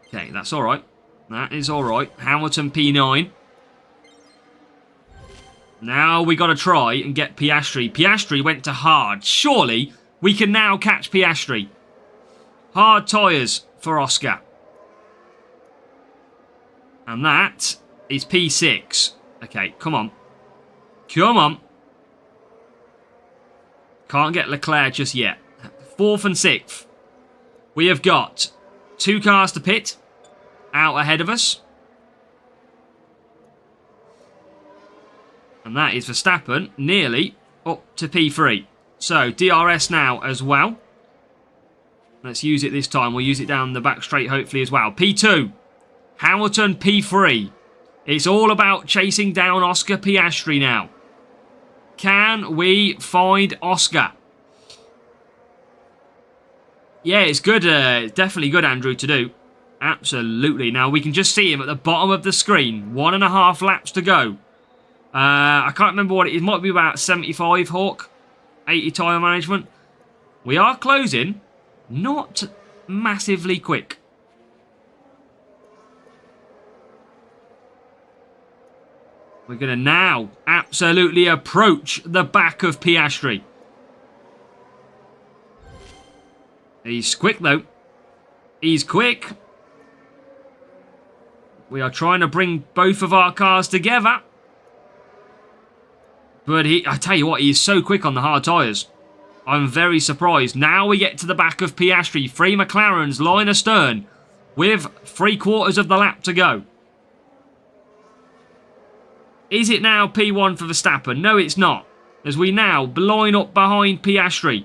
Okay, that's all right. That is all right. Hamilton P9. Now we got to try and get Piastri. Piastri went to hard. Surely we can now catch Piastri. Hard tyres for Oscar. And that is P6. Okay, come on. Come on. Can't get Leclerc just yet. 4th and 6th. We have got 2 cars to pit out ahead of us. And that is Verstappen nearly up to P3. So, DRS now as well. Let's use it this time. We'll use it down the back straight hopefully as well. P2. Hamilton P3. It's all about chasing down Oscar Piastri now. Can we find Oscar? Yeah, it's good. Definitely good, Andrew, to do. Absolutely. Now, we can just see him at the bottom of the screen. 1.5 laps to go. I can't remember what it is. It might be about 75, Hawk. 80 tyre management. We are closing. Not massively quick. We're going to now absolutely approach the back of Piastri. He's quick, though. He's quick. We are trying to bring both of our cars together. But I tell you what, he is so quick on the hard tyres. I'm very surprised. Now we get to the back of Piastri. 3 McLarens line astern with 3/4 of the lap to go. Is it now P1 for Verstappen? No, it's not. As we now line up behind Piastri.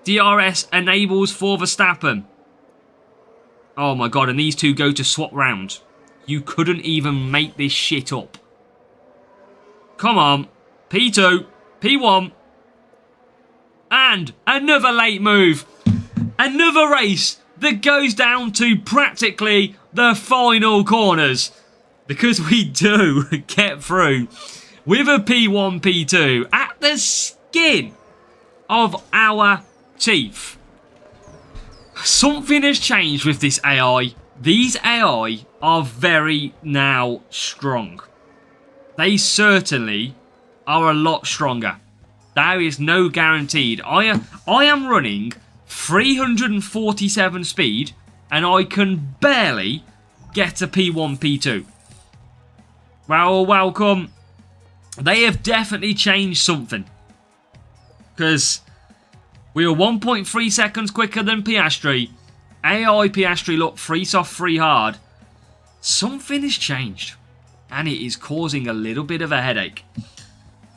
DRS enables for Verstappen. Oh my god, and these two go to swap round. You couldn't even make this shit up. Come on. P2. P1. And another late move. Another race that goes down to practically the final corners. Because we do get through with a P1, P2 at the skin of our teeth. Something has changed with this AI. These AI are very now strong. They certainly are a lot stronger. There is no guaranteed. I am running 347 speed and I can barely get a P1, P2. Well, welcome. They have definitely changed something. Because we were 1.3 seconds quicker than Piastri. AI Piastri looked free soft, free hard. Something has changed. And it is causing a little bit of a headache.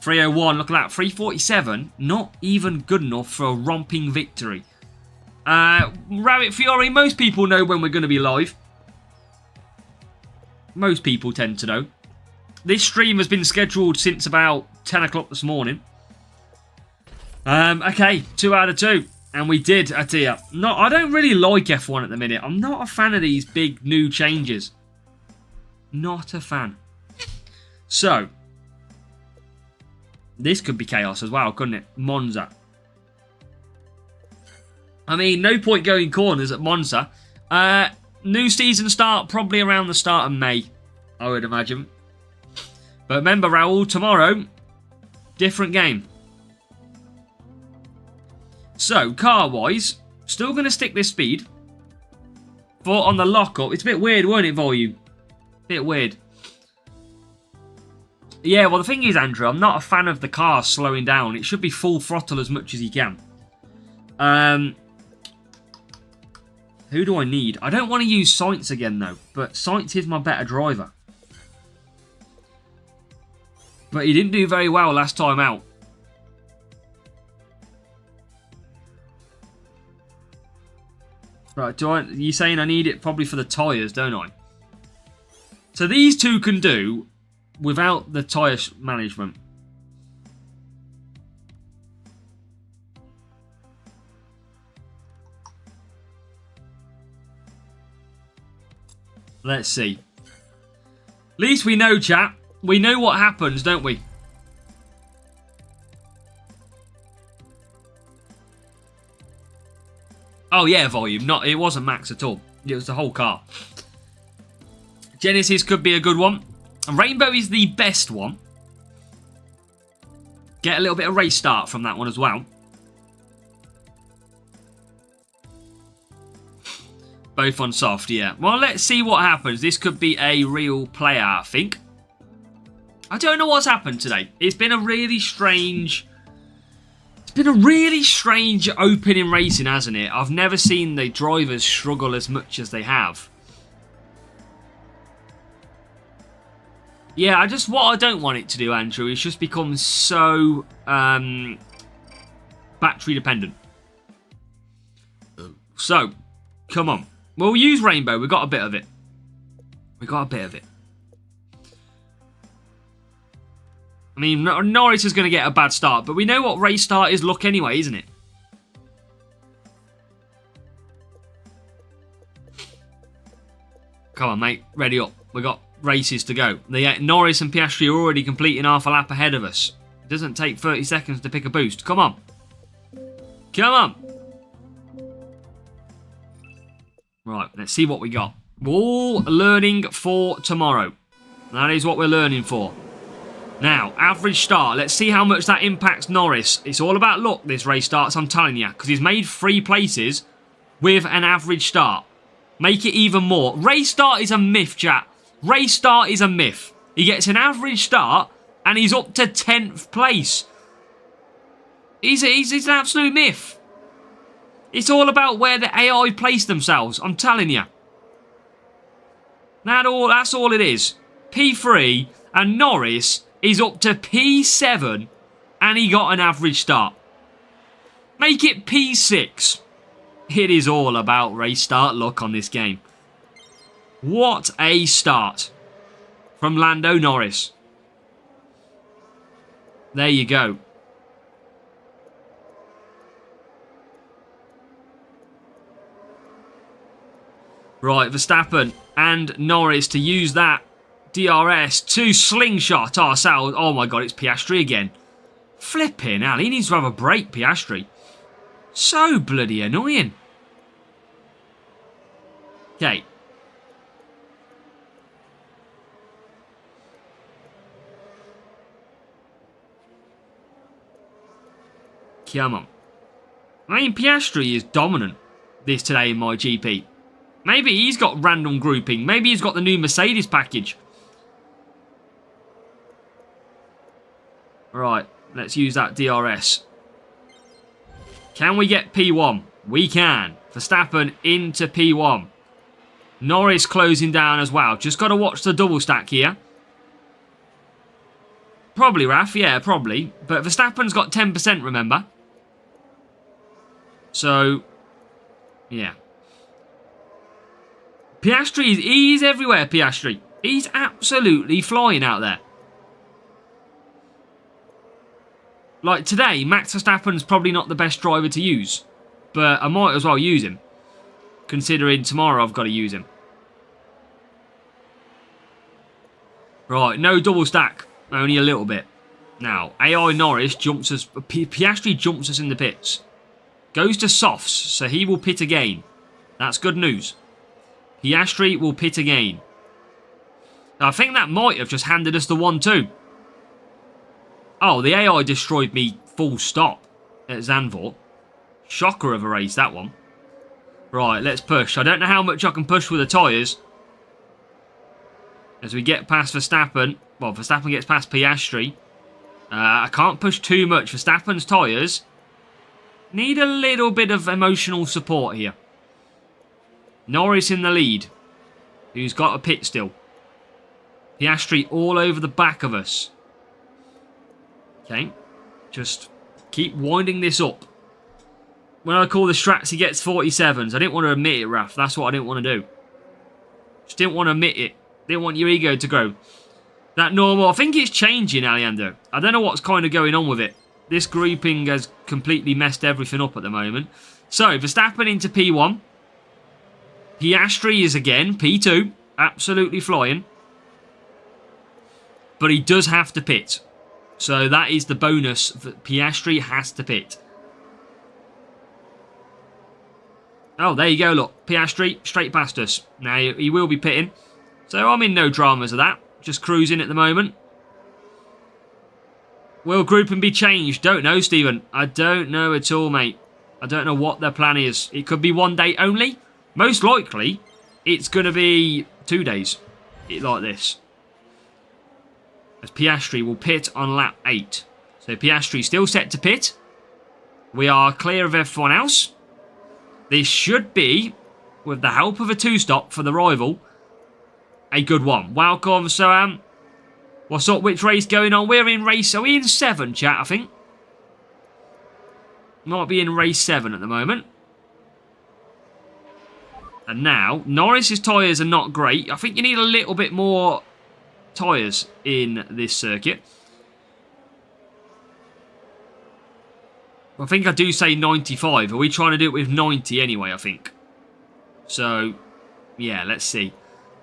301, look at that. 347, not even good enough for a romping victory. Rabbit Fury, most people know when we're going to be live. Most people tend to know. This stream has been scheduled since about 10 o'clock this morning. Okay, 2 out of 2. And we did, Atia. No, I don't really like F1 at the minute. I'm not a fan of these big new changes. Not a fan. So, this could be chaos as well, couldn't it? Monza. I mean, no point going corners at Monza. New season start probably around the start of May, I would imagine. But remember, Raul, tomorrow, different game. So, car-wise, still going to stick this speed. But on the lock-up, it's a bit weird, weren't it, volume? Bit weird. Yeah, well, the thing is, Andrew, I'm not a fan of the car slowing down. It should be full throttle as much as you can. Who do I need? I don't want to use Sainz again, though. But Sainz is my better driver. But he didn't do very well last time out. Right, you're saying I need it probably for the tyres, don't I? So these two can do without the tyre management. Let's see. At least we know, chat. We know what happens, don't we? Oh yeah, volume. It wasn't max at all. It was the whole car. Genesis could be a good one. And Rainbow is the best one. Get a little bit of race start from that one as well. Both on soft, yeah. Well, let's see what happens. This could be a real player, I think. I don't know what's happened today. It's been a really strange... It's been a really strange opening racing, hasn't it? I've never seen the drivers struggle as much as they have. Yeah, what I don't want it to do, Andrew, is just become so battery dependent. So, come on. We'll use Rainbow. We got a bit of it. We got a bit of it. I mean, Norris is going to get a bad start, but we know what race start is look anyway, isn't it? Come on, mate. Ready up. We got races to go. Norris and Piastri are already completing half a lap ahead of us. It doesn't take 30 seconds to pick a boost. Come on. Come on. Right, let's see what we got. We're all learning for tomorrow. That is what we're learning for. Now, average start. Let's see how much that impacts Norris. It's all about luck, this race starts, I'm telling you. Because he's made 3 places with an average start. Make it even more. Race start is a myth, chat. Race start is a myth. He gets an average start and he's up to 10th place. He's an absolute myth. It's all about where the AI place themselves, I'm telling you. That's all it is. P3 and Norris is up to P7 and he got an average start. Make it P6. It is all about race start luck on this game. What a start from Lando Norris. There you go. Right, Verstappen and Norris to use that DRS to slingshot ourselves. Oh my god, it's Piastri again. Flipping hell, he needs to have a break, Piastri. So bloody annoying. Okay. Come on. I mean, Piastri is dominant today in my GP. Maybe he's got random grouping. Maybe he's got the new Mercedes package. Right, let's use that DRS. Can we get P1? We can. Verstappen into P1. Norris closing down as well. Just got to watch the double stack here. Probably, Raf. Yeah, probably. But Verstappen's got 10%, remember? So, yeah. Piastri, he's everywhere, Piastri. He's absolutely flying out there. Like today, Max Verstappen's probably not the best driver to use. But I might as well use him. Considering tomorrow I've got to use him. Right, no double stack. Only a little bit. Now, AI Norris jumps us... Piastri jumps us in the pits. Goes to softs, so he will pit again. That's good news. Piastri will pit again. Now, I think that might have just handed us the 1-2. Oh, the AI destroyed me full stop at Zandvoort. Shocker of a race, that one. Right, let's push. I don't know how much I can push with the tyres. As we get past Verstappen. Well, Verstappen gets past Piastri. I can't push too much. Verstappen's tyres need a little bit of emotional support here. Norris in the lead. Who's got a pit still. Piastri all over the back of us. Okay. Just keep winding this up. When I call the strats, he gets 47s. I didn't want to admit it, Raf. That's what I didn't want to do. Just didn't want to admit it. Didn't want your ego to grow. That normal. I think it's changing, Alejandro. I don't know what's kind of going on with it. This grouping has completely messed everything up at the moment. So, Verstappen into P1. Piastri is again P2. Absolutely flying. But he does have to pit. So that is the bonus that Piastri has to pit. Oh, there you go, look. Piastri straight past us. Now, he will be pitting. So I'm in no dramas of that. Just cruising at the moment. Will grouping be changed? Don't know, Stephen. I don't know at all, mate. I don't know what their plan is. It could be one day only. Most likely, it's going to be 2 days like this. As Piastri will pit on lap 8. So Piastri still set to pit. We are clear of everyone else. This should be, with the help of a 2-stop for the rival, a good one. Welcome, Soam. What's up? Which race going on? We're in race... Are we in 7, chat, I think? Might be in race 7 at the moment. And now, Norris's tyres are not great. I think you need a little bit more tyres in this circuit. I think I do say 95. Are we trying to do it with 90 anyway, I think? So, yeah, let's see.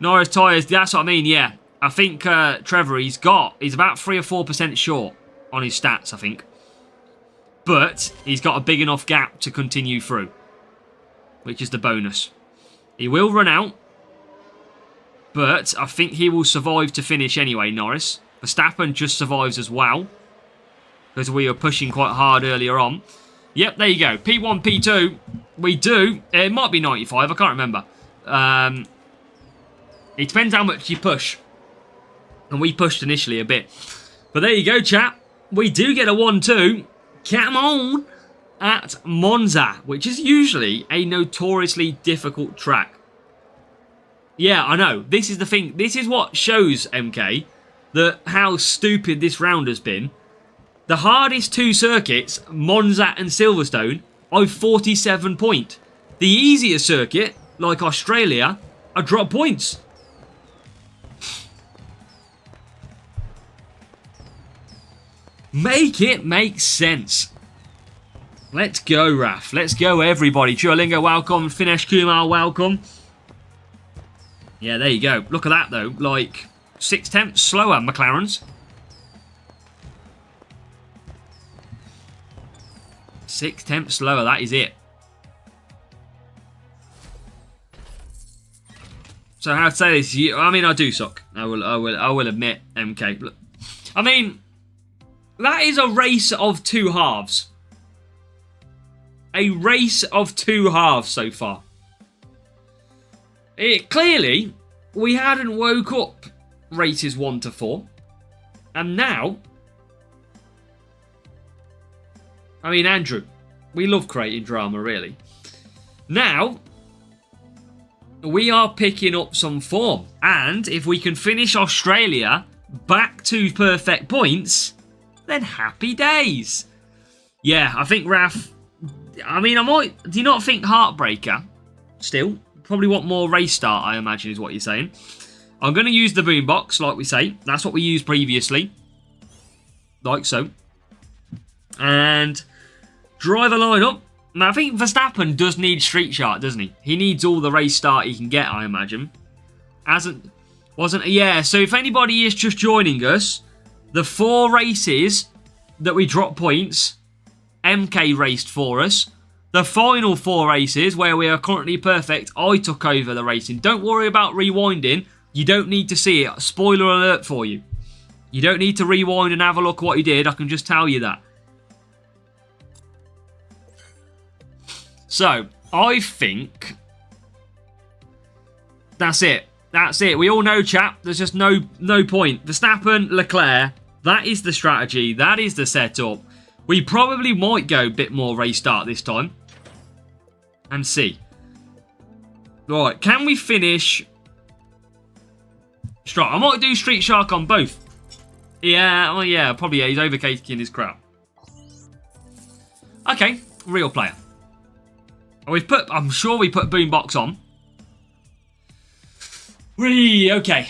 Norris tyres, that's what I mean, yeah. I think Trevor, he's about 3 or 4% short on his stats, I think. But he's got a big enough gap to continue through, which is the bonus. He will run out, but I think he will survive to finish anyway, Norris. Verstappen just survives as well, because we were pushing quite hard earlier on. Yep, there you go. P1, P2, we do. It might be 95, I can't remember. It depends how much you push. And we pushed initially a bit. But there you go, chap. We do get a 1-2. Come on. At Monza, which is usually a notoriously difficult track. Yeah, I know. This is the thing. This is what shows, MK, that how stupid this round has been. The hardest 2 circuits, Monza and Silverstone, I've 47 points. The easier circuit, like Australia, I drop points. Make it make sense. Let's go, Raf. Let's go, everybody. Duolingo, welcome. Finesh Kumar, welcome. Yeah, there you go. Look at that, though. Like, 6/10 slower, McLaren's. 6/10 slower, that is it. So how to say this? I mean, I do suck. I will admit, MK. Look, I mean, that is a race of 2 halves. A race of 2 halves so far. Clearly, we hadn't woke up races 1 to 4. And now... I mean, Andrew, we love creating drama, really. Now, we are picking up some form. And if we can finish Australia back to perfect points, then happy days. Yeah, I think Raf... I mean, do you not think Heartbreaker? Still, probably want more race start, I imagine, is what you're saying. I'm going to use the boombox, like we say. That's what we used previously. Like so. And driver lineup. Now, I think Verstappen does need Street Shark, doesn't he? He needs all the race start he can get, I imagine. Yeah, so if anybody is just joining us, the 4 races that we drop points... MK raced for us. The final 4 races where we are currently perfect, I took over the racing. Don't worry about rewinding. You don't need to see it. Spoiler alert for you. You don't need to rewind and have a look what he did. I can just tell you that. So, I think that's it. That's it. We all know, chap. There's just no point. Verstappen, Leclerc. That is the strategy. That is the setup. We probably might go a bit more race start this time. And see. Right, can we finish... I might do Street Shark on both. Yeah, well, yeah, probably, yeah, he's overtaking his crap. Okay, real player. I'm sure we put Boombox on. Okay.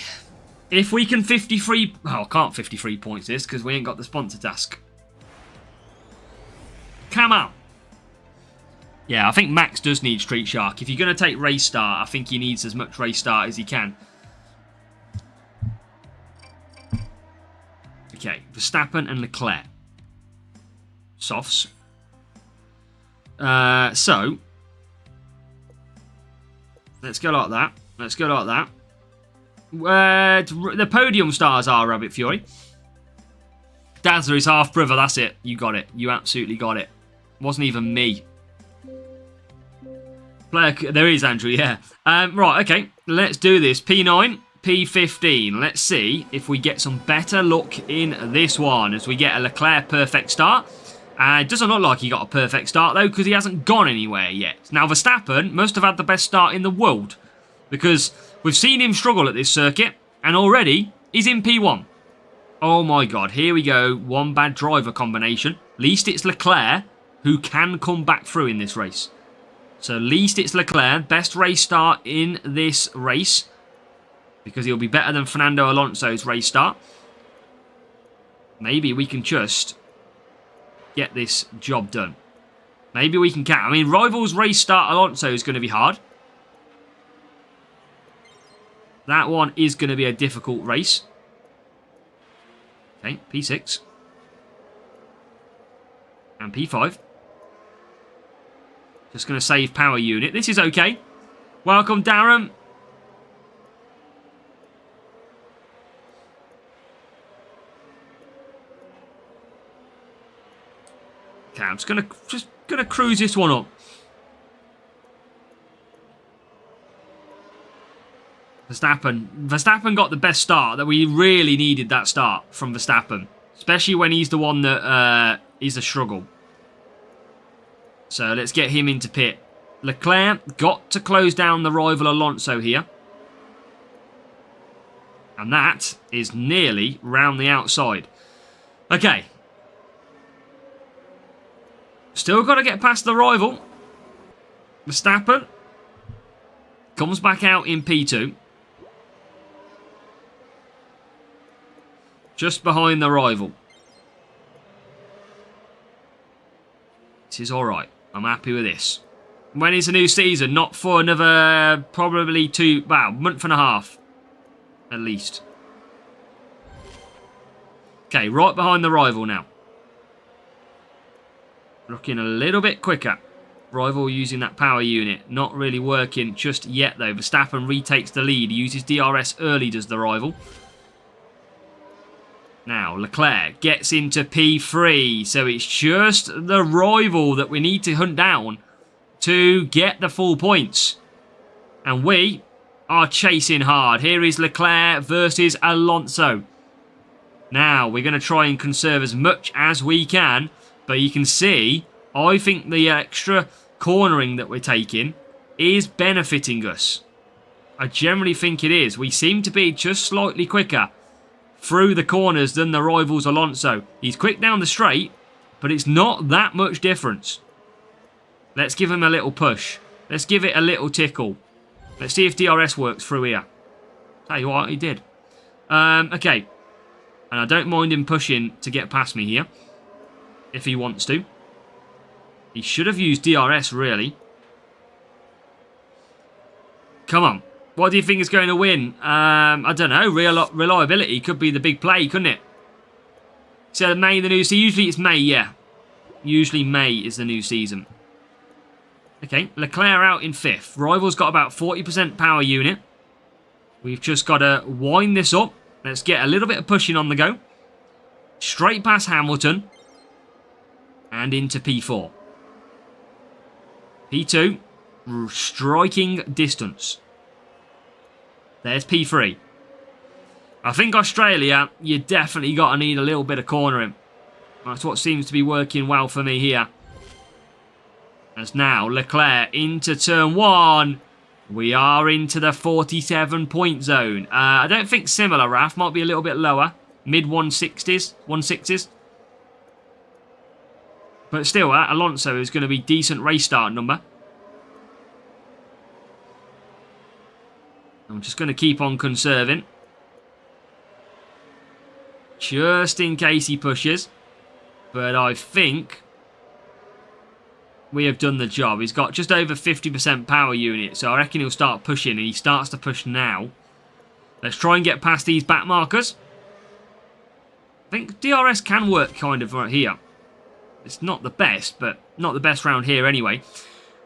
If we can 53... Oh, I can't 53 points this because we ain't got the sponsor task. Come on. Yeah, I think Max does need Street Shark. If you're going to take race start, I think he needs as much race start as he can. Okay, Verstappen and Leclerc. Softs. So, let's go like that. Let's go like that. The podium stars are Rabbit Fury. Dazzler is half brother, that's it. You got it. You absolutely got it. Wasn't even me. There is, Andrew, yeah. Right, okay. Let's do this. P9, P15. Let's see if we get some better luck in this one as we get a Leclerc perfect start. It doesn't look like he got a perfect start, though, because he hasn't gone anywhere yet. Now, Verstappen must have had the best start in the world, because we've seen him struggle at this circuit, and already he's in P1. Oh, my God. Here we go. One bad driver combination. At least it's Leclerc who can come back through in this race. So, at least it's Leclerc. Best race start in this race, because he'll be better than Fernando Alonso's race start. Maybe we can just get this job done. Maybe we can catch. I mean, Rivals race start Alonso is going to be hard. That one is going to be a difficult race. Okay, P6. And P5. Just going to save power unit. This is okay. Welcome, Darren. Okay, I'm just gonna cruise this one up. Verstappen got the best start. That we really needed that start from Verstappen, especially when he's the one that is a struggle. So let's get him into pit. Leclerc got to close down the rival Alonso here, and that is nearly round the outside. Okay. Still got to get past the rival. Verstappen comes back out in P2. Just behind the rival. This is alright. I'm happy with this. When is a new season? Not for another probably month and a half. At least. Okay, right behind the rival now. Looking a little bit quicker. Rival using that power unit. Not really working just yet, though. Verstappen retakes the lead. He uses DRS early, does the rival. Now, Leclerc gets into P3. So it's just the rival that we need to hunt down to get the full points. And we are chasing hard. Here is Leclerc versus Alonso. Now, we're going to try and conserve as much as we can. But you can see, I think the extra cornering that we're taking is benefiting us. I generally think it is. We seem to be just slightly quicker through the corners than the rivals Alonso. He's quick down the straight, but it's not that much difference. Let's give him a little push. Let's give it a little tickle. Let's see if DRS works through here. Tell you what, he did. Okay. And I don't mind him pushing to get past me here. If he wants to. He should have used DRS, really. Come on. What do you think is going to win? I don't know. Reliability could be the big play, couldn't it? So May the new season. Usually it's May, yeah. Usually May is the new season. Okay, Leclerc out in 5th. Rival's got about 40% power unit. We've just got to wind this up. Let's get a little bit of pushing on the go. Straight past Hamilton. And into P4. P2. Striking distance. There's P3. I think Australia, you definitely got to need a little bit of cornering. That's what seems to be working well for me here. As now, Leclerc into turn 1. We are into the 47-point zone. I don't think similar, Raf. Might be a little bit lower. Mid 160s. 160s. But still, Alonso is going to be decent race start number. I'm just going to keep on conserving. Just in case he pushes. But I think we have done the job. He's got just over 50% power unit. So I reckon he'll start pushing. And he starts to push now. Let's try and get past these back markers. I think DRS can work kind of right here. It's not the best, but not the best round here anyway.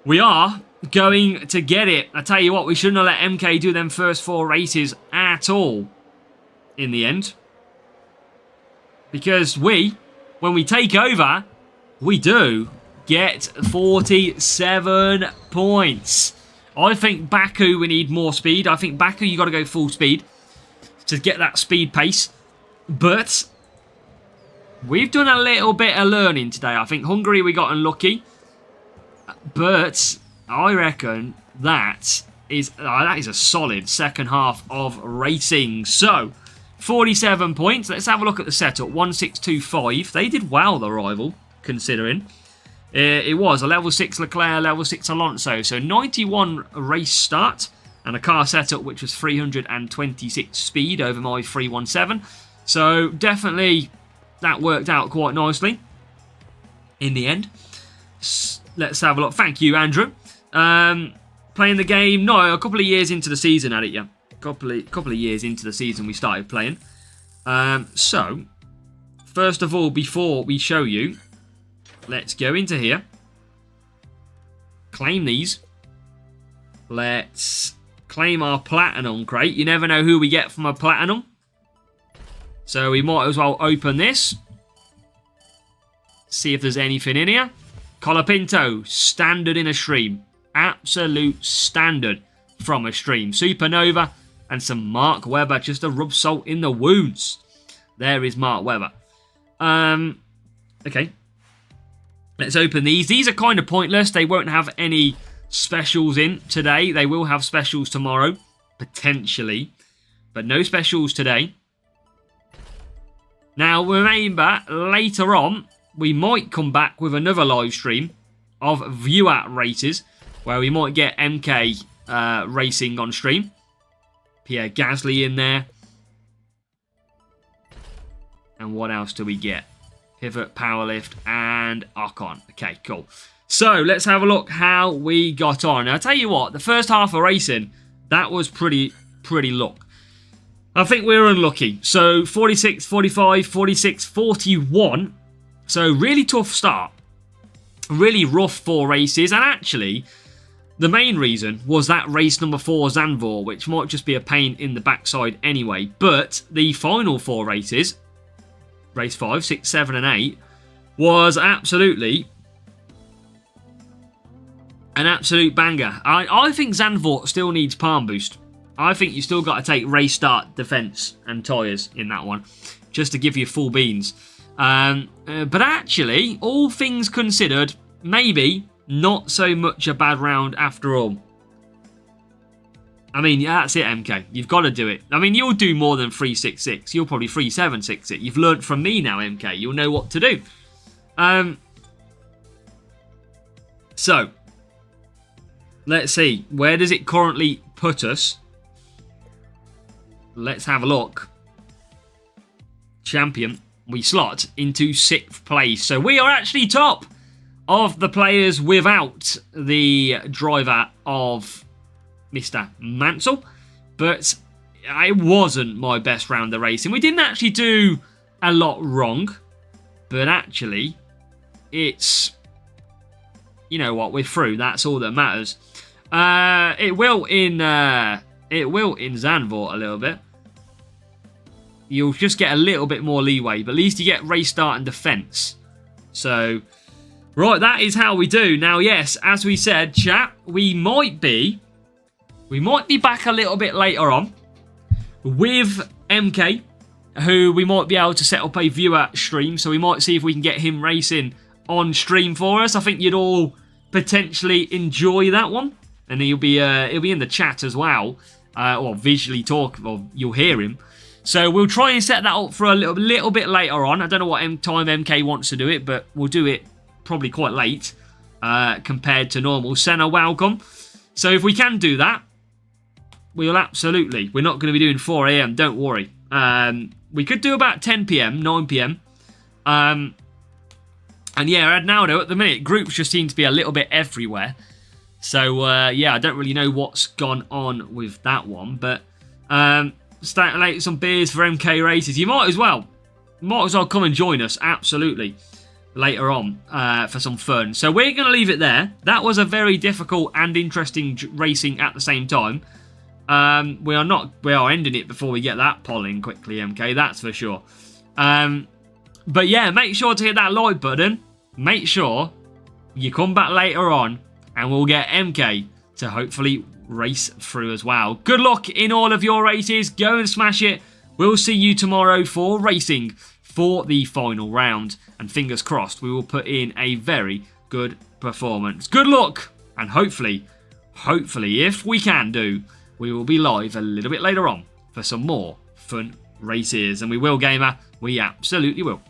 We are going to get it. I tell you what, we shouldn't have let MK do them first 4 races at all in the end. Because when we take over, we do get 47 points. I think Baku, we need more speed. I think Baku, you got to go full speed to get that speed pace. But we've done a little bit of learning today. I think Hungary, we got unlucky. But I reckon that is a solid second half of racing. So, 47 points. Let's have a look at the setup. 1625. They did well, the rival, considering. It was a level 6 Leclerc, level 6 Alonso. So 91 race start and a car setup which was 326 speed over my 317. So definitely that worked out quite nicely in the end. Let's have a look. Thank you, Andrew. Playing the game, no, a couple of years into the season, had it, yeah. Couple of years into the season we started playing. So, first of all, before we show you, let's go into here. Claim these. Let's claim our platinum crate. You never know who we get from a platinum. So we might as well open this. See if there's anything in here. Colapinto, standard in a stream. Absolute standard from a stream. Supernova and some Mark Webber just to rub salt in the wounds. There is Mark Webber. Okay. Let's open these. These are kind of pointless. They won't have any specials in today. They will have specials tomorrow, potentially. But no specials today. Now, remember, later on, we might come back with another live stream of viewer races, where we might get MK racing on stream. Pierre Gasly in there. And what else do we get? Pivot, Powerlift, and Ocon. Okay, cool. So, let's have a look how we got on. Now, I'll tell you what, the first half of racing, that was pretty luck. I think we were unlucky. So, 46, 45, 46, 41. So, really tough start. Really rough 4 races. And actually, the main reason was that race number 4, Zandvoort, which might just be a pain in the backside anyway. But the final 4 races, race 5, 6, 7, and 8, was absolutely an absolute banger. I think Zandvoort still needs palm boost. I think you still got to take race start, defence, and tyres in that one, just to give you full beans. But actually, all things considered, maybe not so much a bad round after all. I mean, yeah, that's it, MK. You've got to do it. I mean, you'll do more than 366. You'll probably 376 it. You've learnt from me now, MK. You'll know what to do. So, let's see. Where does it currently put us? Let's have a look. Champion. We slot into 6th place. So we are actually top of the players without the driver of Mr. Mansell. But it wasn't my best round of racing. We didn't actually do a lot wrong. But actually, it's... You know what? We're through. That's all that matters. It will in Zandvoort a little bit. You'll just get a little bit more leeway, but at least you get race start and defence. So, right, that is how we do. Now, yes, as we said, chat, we might be back a little bit later on with MK, who we might be able to set up a viewer stream. So we might see if we can get him racing on stream for us. I think you'd all potentially enjoy that one, and he'll be in the chat as well, or visually talk, or you'll hear him. So we'll try and set that up for a little bit later on. I don't know what time MK wants to do it, but we'll do it probably quite late compared to normal. Senna, welcome. So if we can do that, we'll absolutely. We're not going to be doing 4 AM, don't worry. We could do about 10 PM, 9 PM. And yeah, Adnaldo, at the minute, groups just seem to be a little bit everywhere. So yeah, I don't really know what's gone on with that one, but... Stimulate some beers for MK races. You might as well come and join us, absolutely, later on for some fun. So we're going to leave it there. That was a very difficult and interesting racing at the same time. We are ending it before we get that polling quickly, MK, that's for sure. But yeah, make sure to hit that like button. Make sure you come back later on and we'll get MK to hopefully race through as well. Good luck in all of your races. Go and smash it. We'll see you tomorrow for racing for the final round. And fingers crossed, we will put in a very good performance. Good luck. And hopefully, if we can do, we will be live a little bit later on for some more fun races. And we will, gamer. We absolutely will.